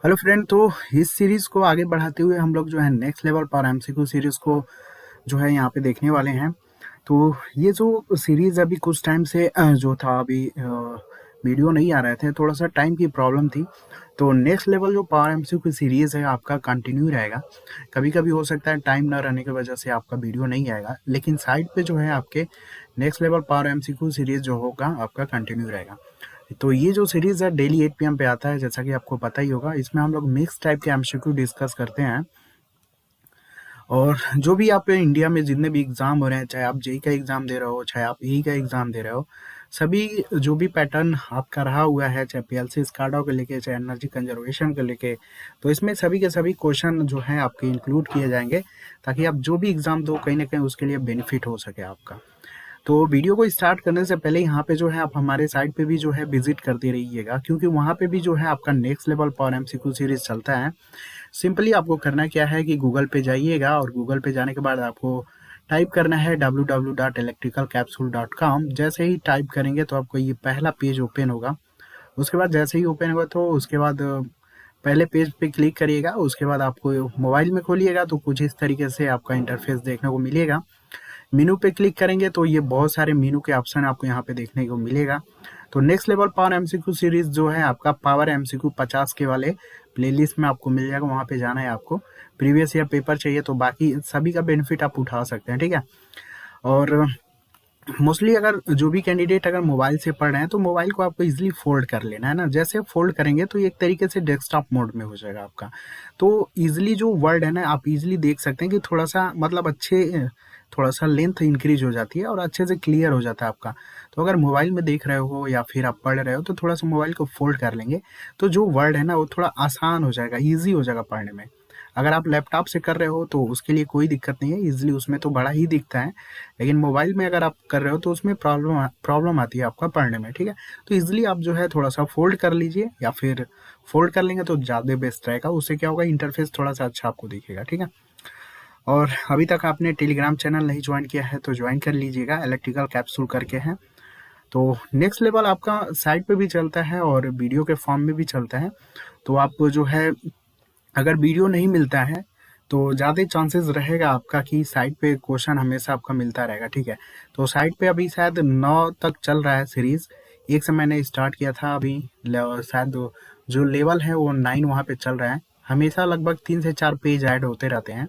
Hello friend. तो इस series को आगे बढ़ाते हुए हम लोग जो है नेक्स्ट लेवल पर एमसीक्यू सीरीज़ को जो है यहाँ पे देखने वाले हैं। तो ये जो सीरीज़ अभी कुछ टाइम से जो था अभी वीडियो नहीं आ रहे थे, थोड़ा सा टाइम की प्रॉब्लम थी। तो नेक्स्ट लेवल जो पावर एमसीक्यू सीरीज़ है आपका कंटिन्यू रहेगा। कभी कभी हो सकता है टाइम ना रहने की वजह से आपका वीडियो नहीं आएगा, लेकिन साइड पे जो है आपके next level power MCQ series जो होगा आपका कंटिन्यू रहेगा। तो ये जो सीरीज़ है डेली 8 पीएम पे आता है, जैसा कि आपको पता ही होगा। इसमें हम लोग मिक्स टाइप के एमसीक्यू डिस्कस करते हैं। और जो भी आप इंडिया में जितने भी एग्ज़ाम हो रहे हैं, चाहे आप जेई का एग्ज़ाम दे रहे हो, चाहे आप ई का एग्ज़ाम दे रहे हो, सभी जो भी पैटर्न आपका रहा हुआ है, चाहे पीएलसी स्काडा को लेके, चाहे एनर्जी कंजर्वेशन को लेके, तो इसमें सभी के सभी क्वेश्चन जो हैं आपके इंक्लूड किए जाएंगे, ताकि आप जो भी एग्ज़ाम दो कहीं ना कहीं उसके लिए बेनिफिट हो सके आपका। तो वीडियो को स्टार्ट करने से पहले यहाँ पे जो है आप हमारे साइट पे भी जो है विजिट करते रहिएगा, क्योंकि वहाँ पे भी जो है आपका next level power MCQ series चलता है। सिंपली आपको करना क्या है कि गूगल पे जाइएगा, और गूगल पे जाने के बाद आपको टाइप करना है www.electricalcapsule.com। जैसे ही टाइप करेंगे तो आपको ये पहला पेज ओपन होगा। उसके बाद जैसे ही ओपन होगा तो उसके बाद पहले पेज पे क्लिक करिएगा। उसके बाद आपको मोबाइल में खोलिएगा तो कुछ इस तरीके से आपका इंटरफेस देखने को मिलेगा। मेनू पे क्लिक करेंगे तो ये बहुत सारे मेनू के ऑप्शन आपको यहाँ पे देखने को मिलेगा। तो next level power MCQ series जो है आपका पावर एमसीक्यू 50 के वाले प्लेलिस्ट में आपको मिल जाएगा। वहाँ पे जाना है आपको। प्रीवियस ईयर पेपर चाहिए तो बाकी सभी का बेनिफिट आप उठा सकते हैं, ठीक है। और मोस्टली अगर जो भी कैंडिडेट अगर मोबाइल से पढ़ रहे हैं तो मोबाइल को आपको इजीली फोल्ड कर लेना है ना। जैसे फोल्ड करेंगे तो ये एक तरीके से डेस्कटॉप मोड में हो जाएगा आपका। तो इजीली जो वर्ड है ना आप इजीली देख सकते हैं कि थोड़ा सा मतलब अच्छे थोड़ा सा लेंथ इंक्रीज हो जाती है और अच्छे से क्लियर हो जाता है आपका। तो अगर मोबाइल में देख रहे हो या फिर आप पढ़ रहे हो तो थोड़ा सा मोबाइल को फोल्ड कर लेंगे तो जो वर्ड है ना वो थोड़ा आसान हो जाएगा, ईजी हो जाएगा पढ़ने में। अगर आप लैपटॉप से कर रहे हो तो उसके लिए कोई दिक्कत नहीं है, इजीली उसमें तो बड़ा ही दिखता है। लेकिन मोबाइल में अगर आप कर रहे हो तो उसमें प्रॉब्लम आती है आपका पढ़ने में, ठीक है। तो इजीली आप जो है थोड़ा सा फोल्ड कर लीजिए, या फिर फोल्ड कर लेंगे तो ज़्यादा बेस्ट रहेगा। उससे क्या होगा, इंटरफेस थोड़ा सा अच्छा आपको दिखेगा, ठीक है। और अभी तक आपने टेलीग्राम चैनल नहीं ज्वाइन किया है तो ज्वाइन कर लीजिएगा, इलेक्ट्रिकल कैप्सूल करके है। तो नेक्स्ट लेवल आपका साइट पे भी चलता है और वीडियो के फॉर्म में भी चलता है। तो आप जो है अगर वीडियो नहीं मिलता है तो ज़्यादा चांसेस रहेगा आपका कि साइट पे क्वेश्चन हमेशा आपका मिलता रहेगा, ठीक है। तो साइट पे अभी शायद 9 तक चल रहा है सीरीज़। एक से मैंने स्टार्ट किया था, अभी शायद जो लेवल है वो 9 वहाँ पे चल रहा है। हमेशा लगभग 3 से 4 पेज ऐड होते रहते हैं।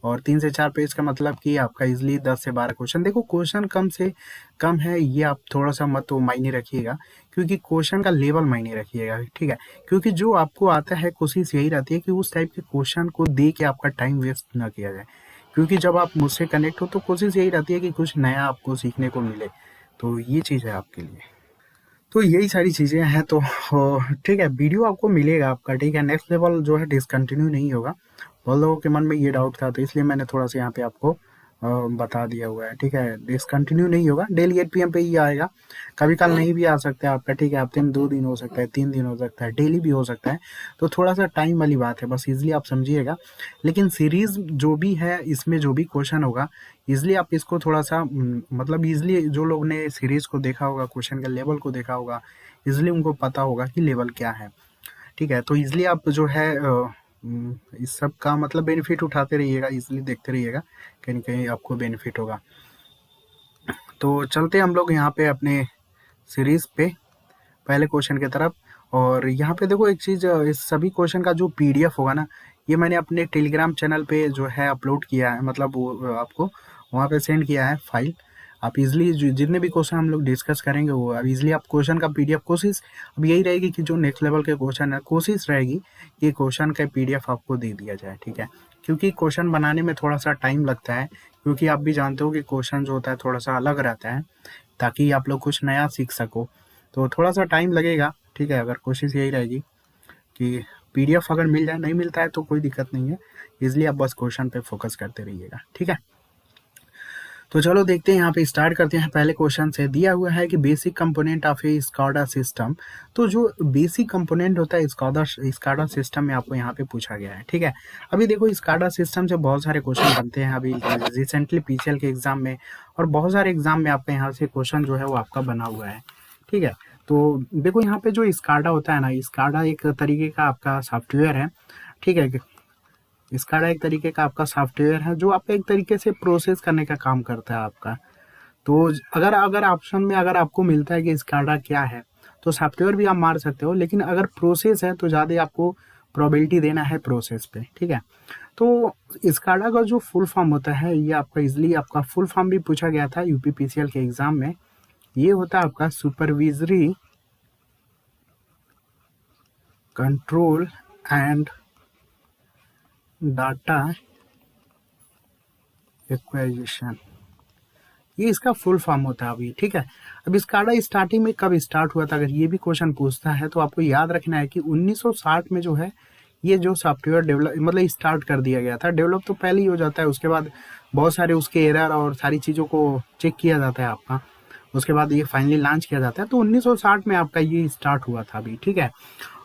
और 3 से 4 पेज का मतलब कि आपका इजीली 10 से 12 क्वेश्चन। देखो क्वेश्चन कम से कम है ये आप थोड़ा सा मत मायने रखिएगा, क्योंकि क्वेश्चन का लेवल मायने रखिएगा, ठीक है। क्योंकि जो आपको आता है कोशिश यही रहती है कि उस टाइप के क्वेश्चन को दे के आपका टाइम वेस्ट ना किया जाए। क्योंकि जब आप मुझसे कनेक्ट हो तो कोशिश यही रहती है कि कुछ नया आपको सीखने को मिले। तो ये चीज़ है आपके लिए। तो यही सारी चीज़ें हैं। तो ठीक है, वीडियो आपको मिलेगा आपका, ठीक है। नेक्स्ट लेवल जो है डिसकंटिन्यू नहीं होगा। बहुत लोगों के मन में ये डाउट था तो इसलिए मैंने थोड़ा सा यहाँ पे आपको बता दिया हुआ है, ठीक है। डिसकंटिन्यू नहीं होगा, डेली 8 पीएम पे ही आएगा। कभी कल नहीं भी आ सकता है आपका, ठीक है। हफ्ते में 2 दिन हो सकता है, 3 दिन हो सकता है, डेली भी हो सकता है। तो थोड़ा सा टाइम वाली बात है, बस इजली आप समझिएगा। लेकिन सीरीज जो भी है इसमें जो भी क्वेश्चन होगा इजली आप इसको थोड़ा सा मतलब इजली जो लोग ने सीरीज को देखा होगा, क्वेश्चन के लेवल को देखा होगा, इजली उनको पता होगा कि लेवल क्या है, ठीक है। तो इजली आप जो है इस सब का मतलब बेनिफिट उठाते रहिएगा, इजली देखते रहिएगा, कहीं ना कहीं आपको बेनिफिट होगा। तो चलते हम लोग यहाँ पे अपने सीरीज पे पहले क्वेश्चन की तरफ। और यहाँ पे देखो एक चीज़, इस सभी क्वेश्चन का जो पीडीएफ होगा ना, ये मैंने अपने टेलीग्राम चैनल पे जो है अपलोड किया है, मतलब वो आपको वहाँ पे सेंड किया है फाइल। आप इजली जितने भी क्वेश्चन हम लोग डिस्कस करेंगे वो अब इजली आप क्वेश्चन का पीडीएफ, कोशिश अब यही रहेगी कि जो नेक्स्ट लेवल के क्वेश्चन है कोशिश रहेगी कि क्वेश्चन का पीडीएफ आपको दे दिया जाए, ठीक है। क्योंकि क्वेश्चन बनाने में थोड़ा सा टाइम लगता है, क्योंकि आप भी जानते हो कि क्वेश्चन जो होता है थोड़ा सा अलग रहता है, ताकि आप लोग कुछ नया सीख सको। तो थोड़ा सा टाइम लगेगा, ठीक है। अगर कोशिश यही रहेगी कि पीडीएफ अगर मिल जाए, नहीं मिलता है तो कोई दिक्कत नहीं है, इसलिए आप बस क्वेश्चन पे फोकस करते रहिएगा, ठीक है। तो चलो देखते हैं, यहाँ पे स्टार्ट करते हैं। पहले क्वेश्चन से दिया हुआ है कि basic component of A SCADA system. तो जो बेसिक कंपोनेंट होता है स्काडा सिस्टम में आपको यहाँ पे पूछा गया है, ठीक है। अभी देखो स्काडा सिस्टम से बहुत सारे क्वेश्चन बनते हैं अभी रिसेंटली पीसीएल के एग्जाम में, और बहुत सारे एग्जाम में आपका यहाँ से क्वेश्चन जो है वो आपका बना हुआ है, ठीक है। तो देखो यहाँ पे जो स्काडा होता है ना, स्काडा एक तरीके का आपका सॉफ्टवेयर है, ठीक है। स्काडा एक तरीके का आपका सॉफ्टवेयर है जो आपका एक तरीके से प्रोसेस करने का काम करता है आपका। तो अगर अगर ऑप्शन में अगर आपको मिलता है कि स्काडा क्या है, तो सॉफ्टवेयर भी आप मार सकते हो, लेकिन अगर प्रोसेस है तो ज़्यादा आपको प्रोबेबिलिटी देना है प्रोसेस पे, ठीक है। तो स्काडा का जो फुल फॉर्म होता है, ये आपका इजली आपका फुल फॉर्म भी पूछा गया था यूपीपीसीएल के एग्जाम में। ये होता है आपका supervisory control and data acquisition, ये इसका फुल फॉर्म होता है अभी, ठीक है। अब स्काडा स्टार्टिंग में कब स्टार्ट हुआ था, अगर ये भी क्वेश्चन पूछता है तो आपको याद रखना है कि 1960 में जो है ये जो सॉफ्टवेयर डेवलप मतलब स्टार्ट कर दिया गया था। डेवलप तो पहले ही हो जाता है, उसके बाद बहुत सारे उसके एरर और सारी चीज़ों को चेक किया जाता है आपका, उसके बाद ये फाइनली लॉन्च किया जाता है। तो 1960 में आपका ये स्टार्ट हुआ था अभी, ठीक है।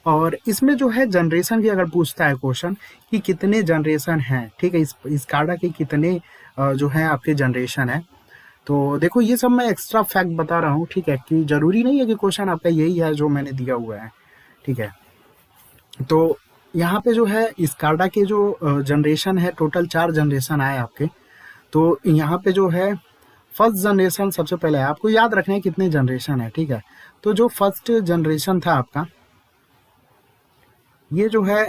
और इसमें जो है जनरेशन की अगर पूछता है क्वेश्चन कि कितने जनरेशन हैं, ठीक है, इस स्काडा के कितने जो है आपके जनरेशन है। तो देखो ये सब मैं एक्स्ट्रा फैक्ट बता रहा हूँ, ठीक है, कि जरूरी नहीं है कि क्वेश्चन आपका यही है जो मैंने दिया हुआ है, ठीक है। तो यहाँ पे जो है स्काडा के जो जनरेशन है, टोटल 4 जनरेशन आए आपके। तो यहाँ पे जो है फर्स्ट जनरेशन सबसे पहले है, आपको याद रखना है कितने जनरेशन है, ठीक है। तो जो फर्स्ट जनरेशन था आपका, ये जो है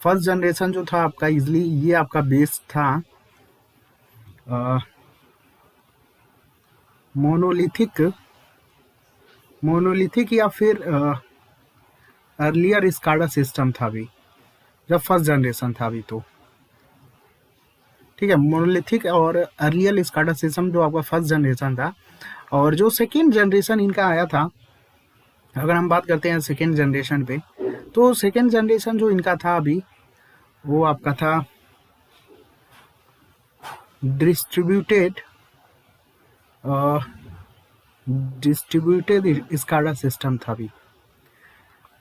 फर्स्ट जनरेशन जो था आपका इजली ये आपका बेस था मोनोलिथिक या फिर अर्लियर स्काडा सिस्टम था अभी, जब फर्स्ट जनरेशन था अभी, तो ठीक है, मोनोलिथिक और अर्लियर स्काडा सिस्टम जो आपका फर्स्ट जनरेशन था। और जो सेकेंड जनरेशन इनका आया था, अगर हम बात करते हैं सेकेंड जनरेशन पे, तो सेकेंड जनरेशन जो इनका था अभी वो आपका था डिस्ट्रीब्यूटेड स्काडा सिस्टम था अभी।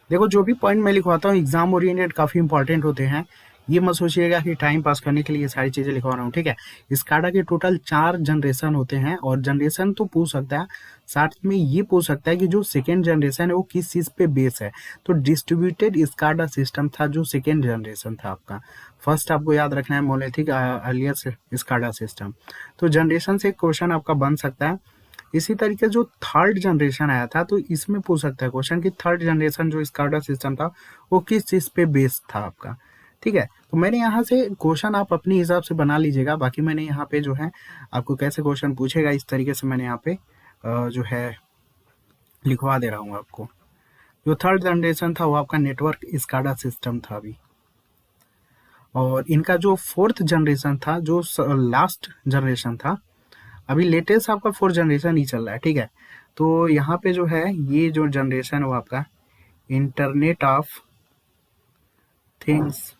देखो जो भी पॉइंट मैं लिखवाता हूँ एग्जाम ओरिएंटेड काफ़ी इंपॉर्टेंट होते हैं, ये मत सोचिएगा कि टाइम पास करने के लिए ये सारी चीज़ें लिखवा रहा हूँ, ठीक है। स्काडा के टोटल 4 जनरेशन होते हैं, और जनरेशन तो पूछ सकता है, साथ में ये पूछ सकता है कि जो सेकेंड जनरेशन है वो किस चीज़ पे बेस है। तो डिस्ट्रीब्यूटेड स्काडा सिस्टम था जो सेकेंड जनरेशन था आपका। फर्स्ट आपको याद रखना है मोनोलिथिक अर्लियर स्काडा सिस्टम। तो जनरेशन से क्वेश्चन आपका बन सकता है। इसी तरीके जो थर्ड जनरेशन आया था, तो इसमें पूछ सकता है क्वेश्चन कि थर्ड जनरेशन जो स्काडा सिस्टम था वो किस चीज़ पे बेस्ड था आपका, ठीक है। तो मैंने यहाँ से क्वेश्चन आप अपने हिसाब से बना लीजिएगा, बाकी मैंने यहाँ पे जो है आपको कैसे क्वेश्चन पूछेगा इस तरीके से मैंने यहाँ पे जो है लिखवा दे रहा हूँ आपको। जो थर्ड जनरेशन था वो आपका नेटवर्क स्काडा सिस्टम था अभी। और इनका जो फोर्थ जनरेशन था, जो लास्ट जनरेशन था, अभी लेटेस्ट आपका फोर्थ जनरेशन ही चल रहा है, ठीक है। तो यहाँ पे जो है ये जो जनरेशन है वो आपका इंटरनेट ऑफ थिंग्स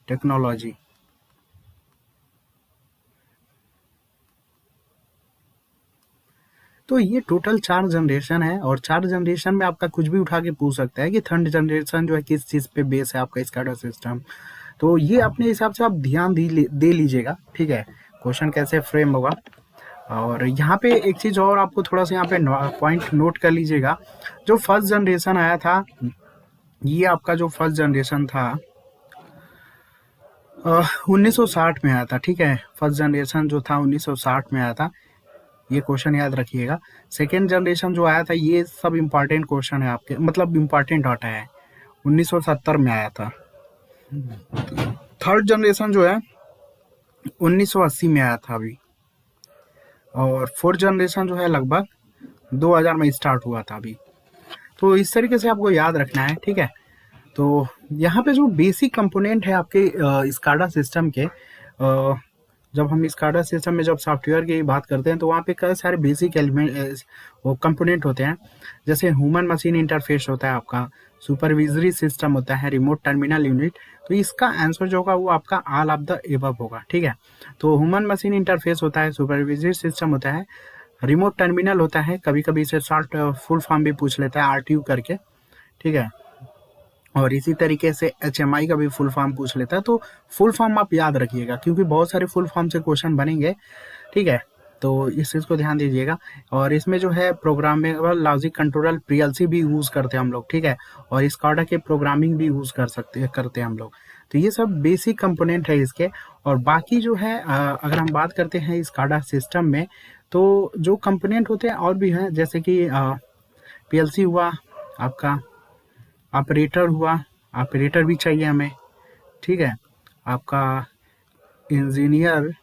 टेक्नोलॉजी। तो ये टोटल 4 जनरेशन है, और 4 जनरेशन में आपका कुछ भी उठा के पूछ सकता है कि थर्ड जनरेशन जो है किस चीज़ पे बेस है आपका स्काडा सिस्टम। तो ये अपने हिसाब से आप ध्यान दे लीजिएगा, ठीक है, क्वेश्चन कैसे फ्रेम होगा। और यहाँ पे एक चीज़ और आपको थोड़ा सा यहाँ पे पॉइंट नोट कर लीजिएगा। जो फर्स्ट जनरेशन आया था, ये आपका जो फर्स्ट जनरेशन था 1960 में आया था, ठीक है। फर्स्ट जनरेशन जो था 1960 में आया था, ये क्वेश्चन याद रखिएगा। सेकेंड जनरेशन जो आया था, ये सब इम्पॉर्टेंट क्वेश्चन है आपके, मतलब इम्पॉर्टेंट डाटा है, 1970 में आया था। थर्ड जनरेशन जो है 1980 में आया था अभी। और फोर्थ जनरेशन जो है लगभग 2000 में स्टार्ट हुआ था अभी। तो इस तरीके से आपको याद रखना है, ठीक है। तो यहाँ पे जो बेसिक कंपोनेंट है आपके स्काडा सिस्टम के, जब हम स्काडा सिस्टम में जब सॉफ्टवेयर की बात करते हैं तो वहाँ पे कई सारे बेसिक एलिमेंट वो कंपोनेंट होते हैं। जैसे ह्यूमन मशीन इंटरफेस होता है आपका, सुपरविजरी सिस्टम होता है, रिमोट टर्मिनल यूनिट। तो इसका आंसर जो होगा वो आपका ऑल ऑफ द एबव होगा, ठीक है। तो ह्यूमन मशीन इंटरफेस होता है, सुपरविजरी सिस्टम होता है, रिमोट टर्मिनल होता है, कभी कभी इसे शॉर्ट फुल फॉर्म भी पूछ लेता है RTU करके, ठीक है। और इसी तरीके से HMI का भी फुल फॉर्म पूछ लेता है। तो फुल फॉर्म आप याद रखिएगा, क्योंकि बहुत सारे फुल फॉर्म से क्वेश्चन बनेंगे, ठीक है। तो इस चीज़ को ध्यान दीजिएगा। और इसमें जो है प्रोग्रामेबल लॉजिक कंट्रोलर पीएलसी भी यूज़ करते हैं हम लोग, ठीक है। और स्काडा के प्रोग्रामिंग भी यूज़ करते हैं हम लोग। तो ये सब बेसिक कंपोनेंट है इसके। और बाकी जो है अगर हम बात करते हैं स्काडा सिस्टम में, तो जो कंपोनेंट होते हैं और भी हैं, जैसे कि पीएलसी हुआ आपका, ऑपरेटर हुआ, ऑपरेटर भी चाहिए हमें, ठीक है। आपका इंजीनियर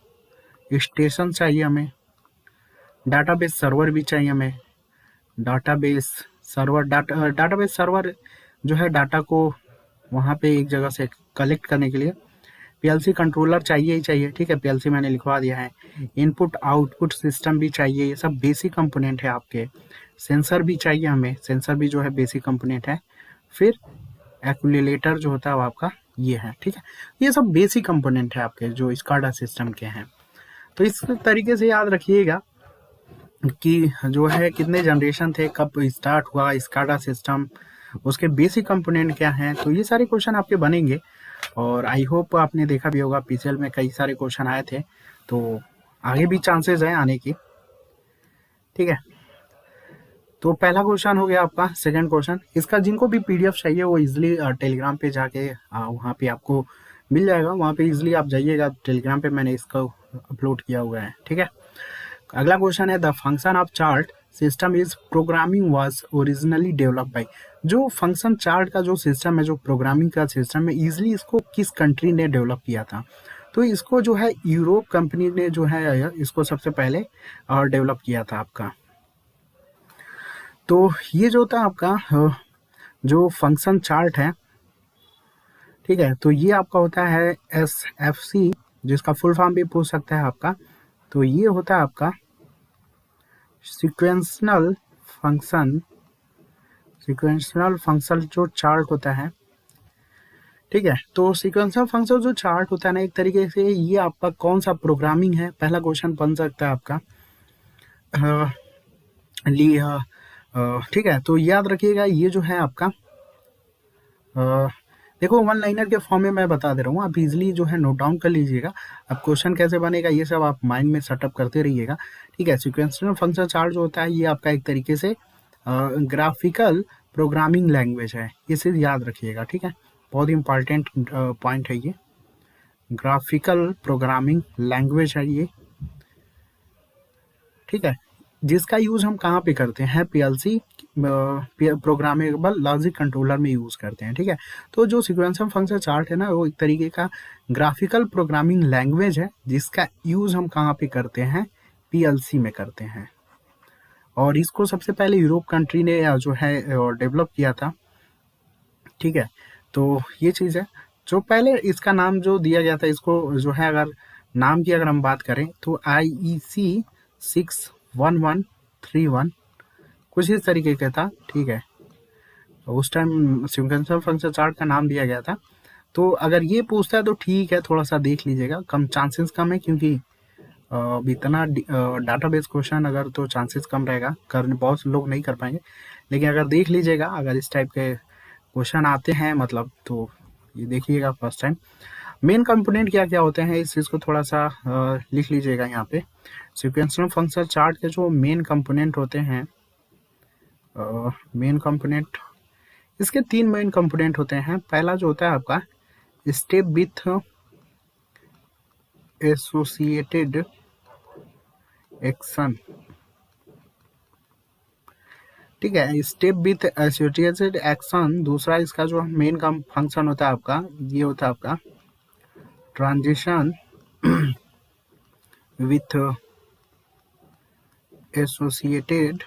स्टेशन चाहिए हमें, डाटाबेस सर्वर भी चाहिए हमें। डाटाबेस डाटाबेस सर्वर जो है डाटा को वहाँ पे एक जगह से कलेक्ट करने के लिए पीएलसी कंट्रोलर चाहिए ही चाहिए, ठीक है। पीएलसी मैंने लिखवा दिया है। इनपुट आउटपुट सिस्टम भी चाहिए, ये सब बेसिक कंपोनेंट है आपके। सेंसर भी चाहिए हमें, सेंसर भी जो है बेसिक कंपोनेंट है। फिर एक्यूमुलेटर जो होता है वो आपका ये है, ठीक है। ये सब बेसिक कंपोनेंट है आपके जो स्काडा सिस्टम के हैं। तो इस तरीके से याद रखिएगा कि जो है कितने जनरेशन थे, कब स्टार्ट हुआ स्काडा सिस्टम, उसके बेसिक कंपोनेंट क्या हैं। तो ये सारे क्वेश्चन आपके बनेंगे। और आई होप आपने देखा भी होगा पीसीएल में कई सारे क्वेश्चन आए थे, तो आगे भी चांसेस हैं आने की, ठीक है। तो पहला क्वेश्चन हो गया आपका। सेकंड क्वेश्चन, इसका जिनको भी पीडीएफ चाहिए वो इजीली टेलीग्राम पे जाके वहाँ पे आपको मिल जाएगा। वहाँ पे इजीली आप जाइएगा, टेलीग्राम पे मैंने इसको अपलोड किया हुआ है, ठीक है। अगला क्वेश्चन है, the function of chart system is programming was originally develop by. जो फंक्शन चार्ट का जो सिस्टम है, जो प्रोग्रामिंग का सिस्टम है, इजिली इसको किस कंट्री ने डेवलप किया था? तो इसको जो है यूरोप कंपनी ने जो है इसको सबसे पहले डेवलप किया था आपका। तो ये जो होता है आपका जो फंक्शन चार्ट है, ठीक है, तो ये आपका होता है SFC, जिसका फुल फॉर्म भी पूछ सकता है आपका। तो ये होता है आपका सीक्वेंशनल फंक्शन, सीक्वेंशनल फंक्शन जो चार्ट होता है, ठीक है। तो सीक्वेंशियल फंक्शन जो चार्ट होता है ना, एक तरीके से ये आपका कौन सा प्रोग्रामिंग है, पहला क्वेश्चन बन सकता है आपका। ठीक है, तो याद रखिएगा ये जो है आपका देखो वन लाइनर के फॉर्म में मैं बता दे रहा हूँ, आप इजीली जो है नोट डाउन कर लीजिएगा। अब क्वेश्चन कैसे बनेगा ये सब आप माइंड में सेटअप करते रहिएगा, ठीक है। सीक्वेंशियल फंक्शन चार्ट जो होता है ये आपका एक तरीके से ग्राफिकल प्रोग्रामिंग लैंग्वेज है, ये चीज़ याद रखिएगा, ठीक है। बहुत ही इंपॉर्टेंट पॉइंट है ये, ग्राफिकल प्रोग्रामिंग लैंग्वेज है ये, ठीक है। जिसका यूज़ हम कहाँ पे करते हैं, पीएलसी प्रोग्रामेबल लॉजिक कंट्रोलर में यूज़ करते हैं, ठीक है। तो जो सीक्वेंशियल फंक्शन चार्ट है ना, वो एक तरीके का ग्राफिकल प्रोग्रामिंग लैंग्वेज है, जिसका यूज़ हम कहाँ पे करते हैं, पीएलसी में करते हैं। और इसको सबसे पहले यूरोप कंट्री ने जो है डेवलप किया था, ठीक है। तो ये चीज़ है, जो पहले इसका नाम जो दिया गया था, इसको जो है अगर नाम की अगर हम बात करें तो IEC 61131 कुछ इस तरीके का था, ठीक है। उस टाइम सीक्वेंशियल फंक्शन चार्ट का नाम दिया गया था। तो अगर ये पूछता है तो ठीक है, थोड़ा सा देख लीजिएगा, कम चांसेस कम है, क्योंकि इतना डाटाबेस क्वेश्चन अगर तो चांसेस कम रहेगा, कर बहुत लोग नहीं कर पाएंगे। लेकिन अगर देख लीजिएगा, अगर इस टाइप के क्वेश्चन आते हैं मतलब, तो ये देखिएगा फर्स्ट टाइम। मेन कंपोनेंट क्या क्या होते हैं इस चीज़ को थोड़ा सा लिख लीजिएगा यहाँ पे। सीक्वेंशियल फंक्शन चार्ट के जो मेन कंपोनेंट होते हैं, मेन कंपोनेंट इसके 3 मेन कंपोनेंट होते हैं। पहला जो होता है आपका स्टेप विथ एसोसिएटेड एक्शन, ठीक है, स्टेप विथ एसोसिएटेड एक्शन। दूसरा इसका जो मेन का फंक्शन होता है आपका, ये होता है आपका transition with associated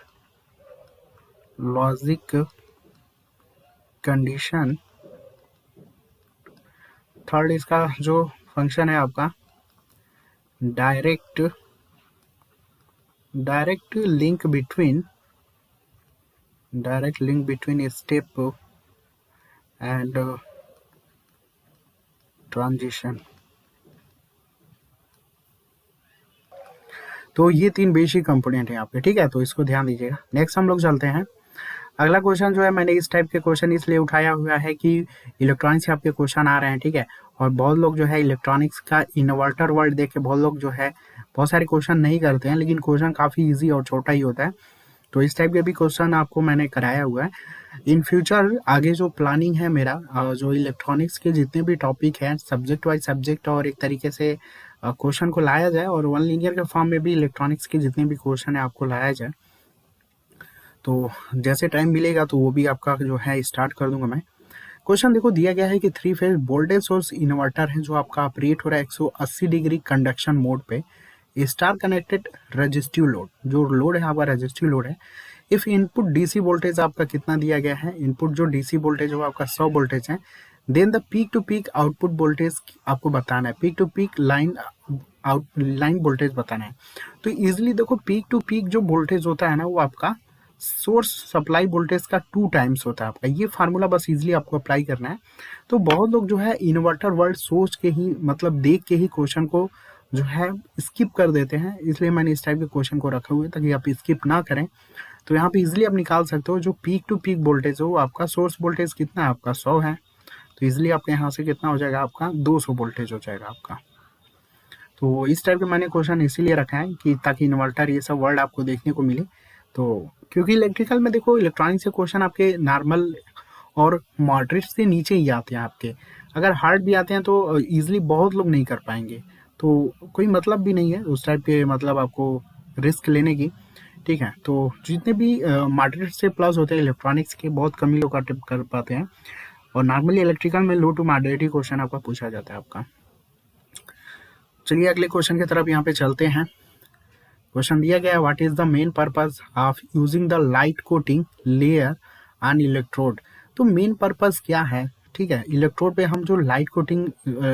logic condition. Third इसका जो फंक्शन है आपका direct link between step and transition. तो ये 3 बेसिक कंपोनेंट हैं आपके, ठीक है। तो इसको ध्यान दीजिएगा। नेक्स्ट हम लोग चलते हैं। अगला क्वेश्चन जो है, मैंने इस टाइप के क्वेश्चन इसलिए उठाया हुआ है कि इलेक्ट्रॉनिक्स से आपके क्वेश्चन आ रहे हैं, ठीक है। और बहुत लोग जो है इलेक्ट्रॉनिक्स का इन्वर्टर वर्ड देख के बहुत लोग जो है बहुत सारे क्वेश्चन नहीं करते हैं, लेकिन क्वेश्चन काफ़ी इजी और छोटा ही होता है। तो इस टाइप के भी क्वेश्चन आपको मैंने कराया हुआ है। इन फ्यूचर आगे जो प्लानिंग है मेरा, जो इलेक्ट्रॉनिक्स के जितने भी टॉपिक हैं सब्जेक्ट वाइज सब्जेक्ट, और एक तरीके से क्वेश्चन को लाया जाए, और वन लीनियर के फॉर्म में भी इलेक्ट्रॉनिक्स के जितने भी क्वेश्चन है आपको लाया जाए। तो जैसे टाइम मिलेगा तो वो भी आपका जो है स्टार्ट कर दूंगा मैं। क्वेश्चन देखो, दिया गया है कि 3 फेज वोल्टेज सोर्स इन्वर्टर है जो आपका ऑपरेट हो रहा है 180 डिग्री कंडक्शन मोड पे, स्टार कनेक्टेड रजिस्टिव लोड, जो लोड है आपका रजिस्टिव लोड है। इफ इनपुट डीसी वोल्टेज आपका कितना दिया गया है, इनपुट जो डीसी वोल्टेज है वो आपका 100 वोल्टेज है। Then the peak to peak output voltage आपको बताना है, peak to peak line voltage बताना है। तो इजिली देखो, पीक टू पीक जो वोल्टेज होता है ना, वो आपका सोर्स सप्लाई वोल्टेज का 2 टाइम्स होता है आपका। ये फार्मूला बस इजिली आपको अप्लाई करना है। तो बहुत लोग जो है इन्वर्टर वर्ड सोच के ही, मतलब देख के ही क्वेश्चन को जो है स्किप कर देते हैं, इसलिए मैंने इस टाइप के क्वेश्चन को रखा हुआ है ताकि आप स्किप ना करें। तो यहाँ पे इजिली आप निकाल सकते हो, जो पीक टू पीक वोल्टेज हो आपका, सोर्स वोल्टेज कितना है आपका 100 है, तो इजिली आपके यहाँ से कितना हो जाएगा आपका 200 वोल्टेज हो जाएगा आपका। तो इस टाइप के मैंने क्वेश्चन इसीलिए रखा है कि ताकि इन्वर्टर ये सब वर्ड आपको देखने को मिले। तो क्योंकि इलेक्ट्रिकल में देखो, इलेक्ट्रॉनिक से क्वेश्चन आपके नॉर्मल और मॉडरेट से नीचे ही आते हैं आपके। अगर हार्ड भी आते हैं तो ईजिली बहुत लोग नहीं कर पाएंगे, तो कोई मतलब भी नहीं है उस टाइप के, मतलब आपको रिस्क लेने की, ठीक है। तो जितने भी मॉडरेट से प्लस होते हैं इलेक्ट्रॉनिक्स के, बहुत कम ही लोग अटेम्प्ट कर पाते हैं, और नॉर्मली इलेक्ट्रिकल में लो टू मॉडरेट ही क्वेश्चन आपका पूछा जाता है आपका। चलिए अगले क्वेश्चन की तरफ यहाँ पे चलते हैं। क्वेश्चन दिया गया है, what is the main purpose of using the light coating layer on electrode. तो मेन पर्पस क्या है, ठीक है। इलेक्ट्रोड पे हम जो लाइट कोटिंग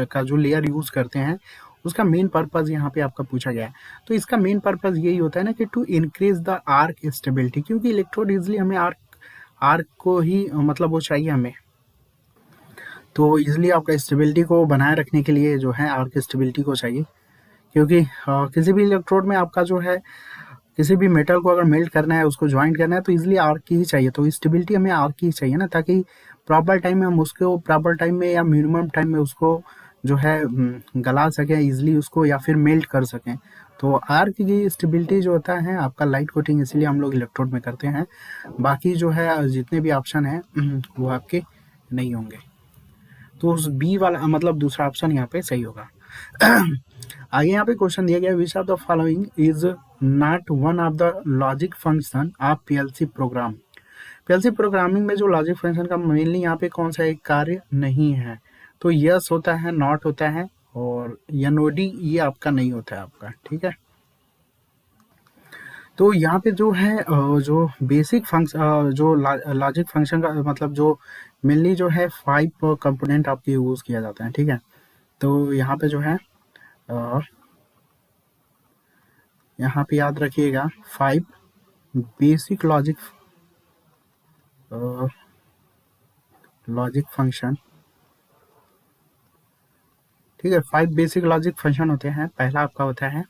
का जो लेयर यूज करते हैं, उसका मेन पर्पस यहाँ पे आपका पूछा गया है। तो इसका मेन पर्पस यही होता है ना कि to increase the arc stability, क्योंकि इलेक्ट्रोड इजिली हमें आर्क आर्क को ही मतलब वो चाहिए हमें। तो इजिली आपका स्टेबिलिटी को बनाए रखने के लिए जो है आर्क स्टेबिलिटी को चाहिए, क्योंकि किसी भी इलेक्ट्रोड में आपका जो है, किसी भी मेटल को अगर मेल्ट करना है, उसको ज्वाइंट करना है, तो इजिली आर्क की ही चाहिए। तो स्टेबिलिटी हमें आर्क की ही चाहिए ना, ताकि प्रॉपर टाइम में हम उसको प्रॉपर टाइम में या मिनिमम टाइम में उसको जो है गला सकें इजिली उसको, या फिर मेल्ट कर सकें। तो आर्क की स्टेबिलिटी जो होता है आपका लाइट कोटिंग, इसलिए हम लोग इलेक्ट्रोड में करते हैं। बाकी जो है जितने भी ऑप्शन हैं वो आपके नहीं होंगे। तो उस बी वाला मतलब दूसरा ऑप्शन यहाँ पे सही होगा। आगे यहाँ पे क्वेश्चन दिया गया, which of the following is not one of the logic function of PLC program. PLC programming में जो लॉजिक फंक्शन का मेनली यहाँ पे कौन सा एक कार्य नहीं है, तो यस होता है, नॉट होता है, और एनओडी ये आपका नहीं होता है आपका, ठीक है। तो यहाँ पे जो है जो बेसिक फंक्शन, जो लॉजिक फंक्शन का मतलब जो मेनली जो है 5 कंपोनेंट आपके यूज किया जाता है, ठीक है। तो यहाँ पे जो है यहाँ पे याद रखिएगा 5 बेसिक लॉजिक फंक्शन, ठीक है। 5 बेसिक लॉजिक फंक्शन होते हैं। पहला आपका होता है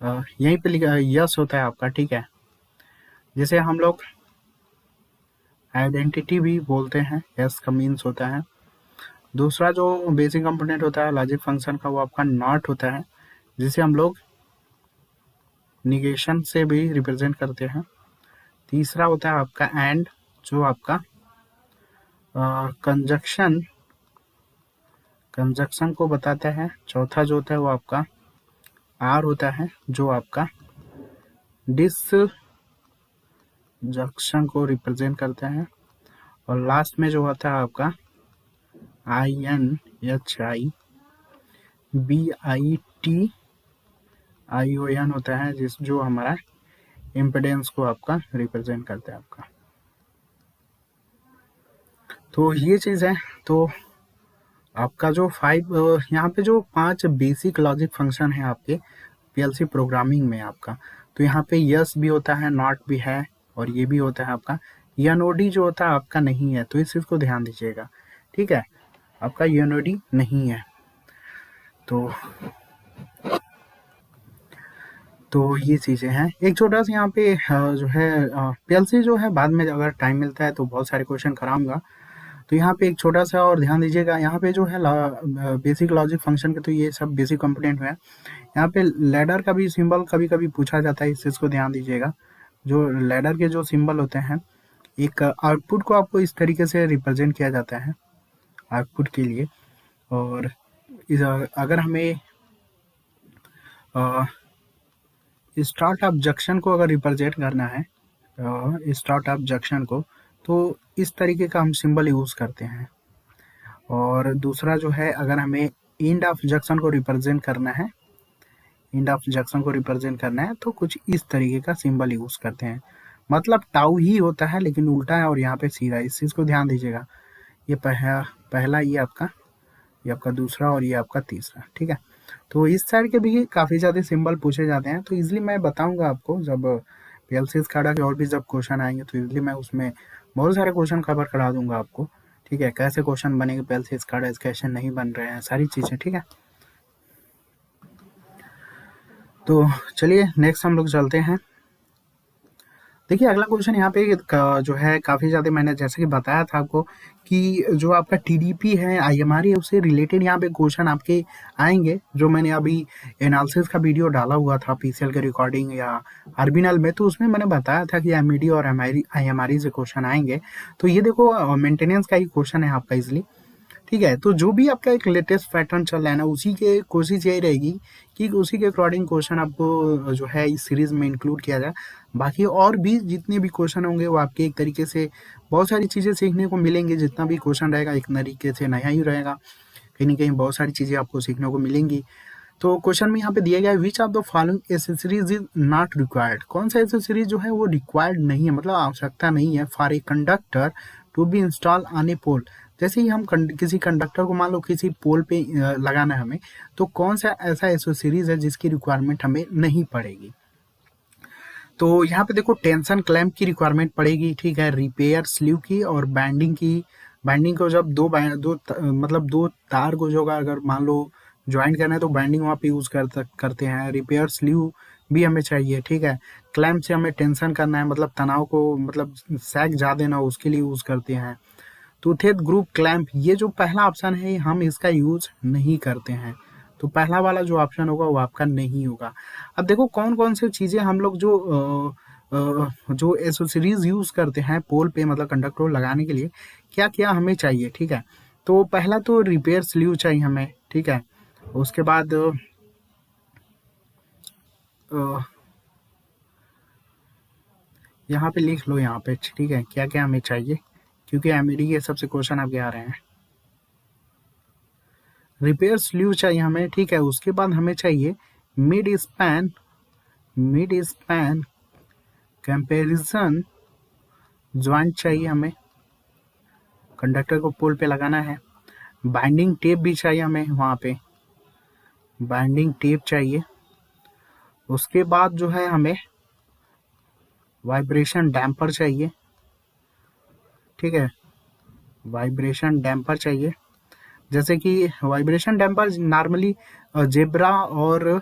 यहीं पे लिखा यस होता है आपका, ठीक है, जिसे हम लोग आइडेंटिटी भी बोलते हैं, यस का मीन्स होता है। दूसरा जो बेसिक कंपोनेंट होता है लॉजिक फंक्शन का, वो आपका नॉट होता है, जिसे हम लोग निगेशन से भी रिप्रेजेंट करते हैं। तीसरा होता है आपका एंड, जो आपका कंजक्शन को बताता है। चौथा जो होता है वो आपका आर होता है, जो आपका डिसजंक्शन को रिप्रेजेंट करता है। और लास्ट में जो होता है आपका INHIBITION होता है, जो हमारा इम्पिडेंस को आपका रिप्रेजेंट करता है आपका। तो ये चीज़ है। तो आपका जो 5 यहाँ पे जो 5 बेसिक लॉजिक फंक्शन है आपके पीएलसी प्रोग्रामिंग में आपका, तो यहाँ पे यस भी होता है, नॉट भी है, और ये भी होता है आपका। एनओडी जो होता है आपका नहीं है, तो इस चीज़ को ध्यान दीजिएगा, ठीक है। आपका एनओडी नहीं है। तो तो ये चीज़ें हैं। एक छोटा सा यहाँ पे जो है पीएलसी जो है बाद में अगर टाइम मिलता है तो बहुत सारे क्वेश्चन कराऊंगा। तो यहाँ पे एक छोटा सा और ध्यान दीजिएगा, यहाँ पे जो है बेसिक लॉजिक फंक्शन के तो ये सब बेसिक कंपोनेंट है। यहाँ पे लैडर का भी सिंबल कभी कभी पूछा जाता है, इस चीज़ को ध्यान दीजिएगा। जो लैडर के जो सिंबल होते हैं, एक आउटपुट को आपको इस तरीके से रिप्रेजेंट किया जाता है आउटपुट के लिए। और अगर हमें स्टार्ट ऑफ जंक्शन को अगर रिप्रेजेंट करना है, स्टार्ट ऑफ जंक्शन को, तो इस तरीके का हम सिंबल यूज़ करते हैं। और दूसरा जो है, अगर हमें एंड ऑफ जंक्शन को रिप्रेजेंट करना है, एंड ऑफ जंक्शन को रिप्रेजेंट करना है तो कुछ इस तरीके का सिंबल यूज़ करते हैं। मतलब टाउ ही होता है लेकिन उल्टा है और यहाँ पे सीधा। इस चीज़ को ध्यान दीजिएगा। ये पहला ये आपका दूसरा और ये आपका तीसरा, ठीक है। तो इस साइड के भी काफ़ी ज़्यादा सिंबल पूछे जाते हैं, तो इजली मैं बताऊंगा आपको जब पीएलसी स्काडा के और भी जब क्वेश्चन आएंगे तो इजली मैं उसमें बहुत सारे क्वेश्चन कवर करा दूंगा आपको, ठीक है। कैसे क्वेश्चन बनेंगे पीएलसी स्काडा, कैसे नहीं बन रहे हैं, सारी चीज़ें, ठीक है। तो चलिए नेक्स्ट हम लोग चलते हैं। देखिए अगला क्वेश्चन यहाँ पे जो है काफ़ी ज़्यादा, मैंने जैसे कि बताया था आपको कि जो आपका टीडीपी है, आईएमआर है, उससे रिलेटेड यहाँ पे क्वेश्चन आपके आएंगे। जो मैंने अभी एनालिसिस का वीडियो डाला हुआ था पीसीएल के रिकॉर्डिंग या आरबीएनएल में, तो उसमें मैंने बताया था कि एमईडी और आईएमआर से क्वेश्चन आएंगे। तो ये देखो मेंटेनेंस का ही क्वेश्चन है आपका इजली, ठीक है। तो जो भी आपका एक लेटेस्ट पैटर्न चल रहा है ना, उसी के कोशिश यही रहेगी कि उसी के अकॉर्डिंग क्वेश्चन आपको जो है इस सीरीज में इंक्लूड किया जाए। बाकी और भी जितने भी क्वेश्चन होंगे वो आपके एक तरीके से बहुत सारी चीज़ें सीखने को मिलेंगी। जितना भी क्वेश्चन रहेगा एक तरीके से नया ही रहेगा, कहीं ना कहीं बहुत सारी चीज़ें आपको सीखने को मिलेंगी। तो क्वेश्चन में यहाँ पे दिया गया है, विच of the following accessories is not required. कौन सा एसेसरीज जो है वो रिक्वायर्ड नहीं है, मतलब आवश्यकता नहीं है for a conductor to be install on a pole. जैसे ही हम किसी कंडक्टर को मान लो किसी पोल पे लगाना है हमें, तो कौन सा ऐसा एसेसरीज है जिसकी रिक्वायरमेंट हमें नहीं पड़ेगी। तो यहाँ पे देखो टेंशन क्लैंप की रिक्वायरमेंट पड़ेगी, ठीक है, रिपेयर स्लीव की और बैंडिंग की। बैंडिंग को जब मतलब दो तार को जो अगर मान लो ज्वाइन करना है तो बैंडिंग वहाँ पे यूज़ करते हैं। रिपेयर स्लीव भी हमें चाहिए, ठीक है। क्लैंप से हमें टेंशन करना है, मतलब तनाव को मतलब सैग जा देना, उसके लिए यूज़ करते हैं। टूथेड ग्रुप क्लैंप, ये जो पहला ऑप्शन है हम इसका यूज नहीं करते हैं, तो पहला वाला जो ऑप्शन होगा वो आपका नहीं होगा। अब देखो कौन कौन सी चीज़ें हम लोग जो एसेसरीज यूज करते हैं पोल पे, मतलब कंडक्टर लगाने के लिए क्या क्या हमें चाहिए, ठीक है। तो पहला तो रिपेयर स्लीव चाहिए हमें, ठीक है। उसके बाद यहाँ पे लिख लो यहाँ पे, ठीक है, क्या क्या हमें चाहिए, क्योंकि एमईडी के सबसे क्वेश्चन आपके आ रहे हैं। रिपेयर स्लीव चाहिए हमें, ठीक है। उसके बाद हमें चाहिए मिड स्पैन कंपैरिजन ज्वाइंट चाहिए हमें, कंडक्टर को पोल पे लगाना है। बाइंडिंग टेप भी चाहिए हमें, वहाँ पे बाइंडिंग टेप चाहिए। उसके बाद जो है हमें वाइब्रेशन डैम्पर चाहिए, ठीक है, वाइब्रेशन डैम्पर चाहिए। जैसे कि वाइब्रेशन डैम्पर नॉर्मली जेब्रा और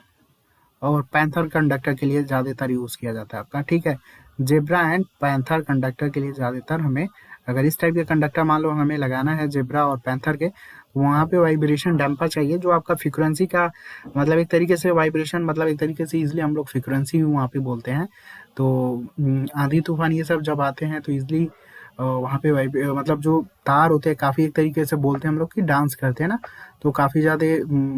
पैंथर कंडक्टर के लिए ज़्यादातर यूज़ किया जाता है आपका, ठीक है। जेब्रा एंड पैंथर कंडक्टर के लिए ज़्यादातर हमें, अगर इस टाइप के कंडक्टर मान लो हमें लगाना है जेब्रा और पैंथर के, वहाँ पे वाइब्रेशन डैम्पर चाहिए, जो आपका फ्रीक्वेंसी का मतलब एक तरीके से वाइब्रेशन, मतलब एक तरीके से इजली हम लोग फ्रीक्वेंसी वहाँ पे बोलते हैं। तो आंधी तूफान ये सब जब आते हैं तो इजली वहाँ पे मतलब जो तार होते हैं काफ़ी एक तरीके से बोलते हैं हम लोग कि डांस करते हैं ना, तो काफ़ी ज़्यादा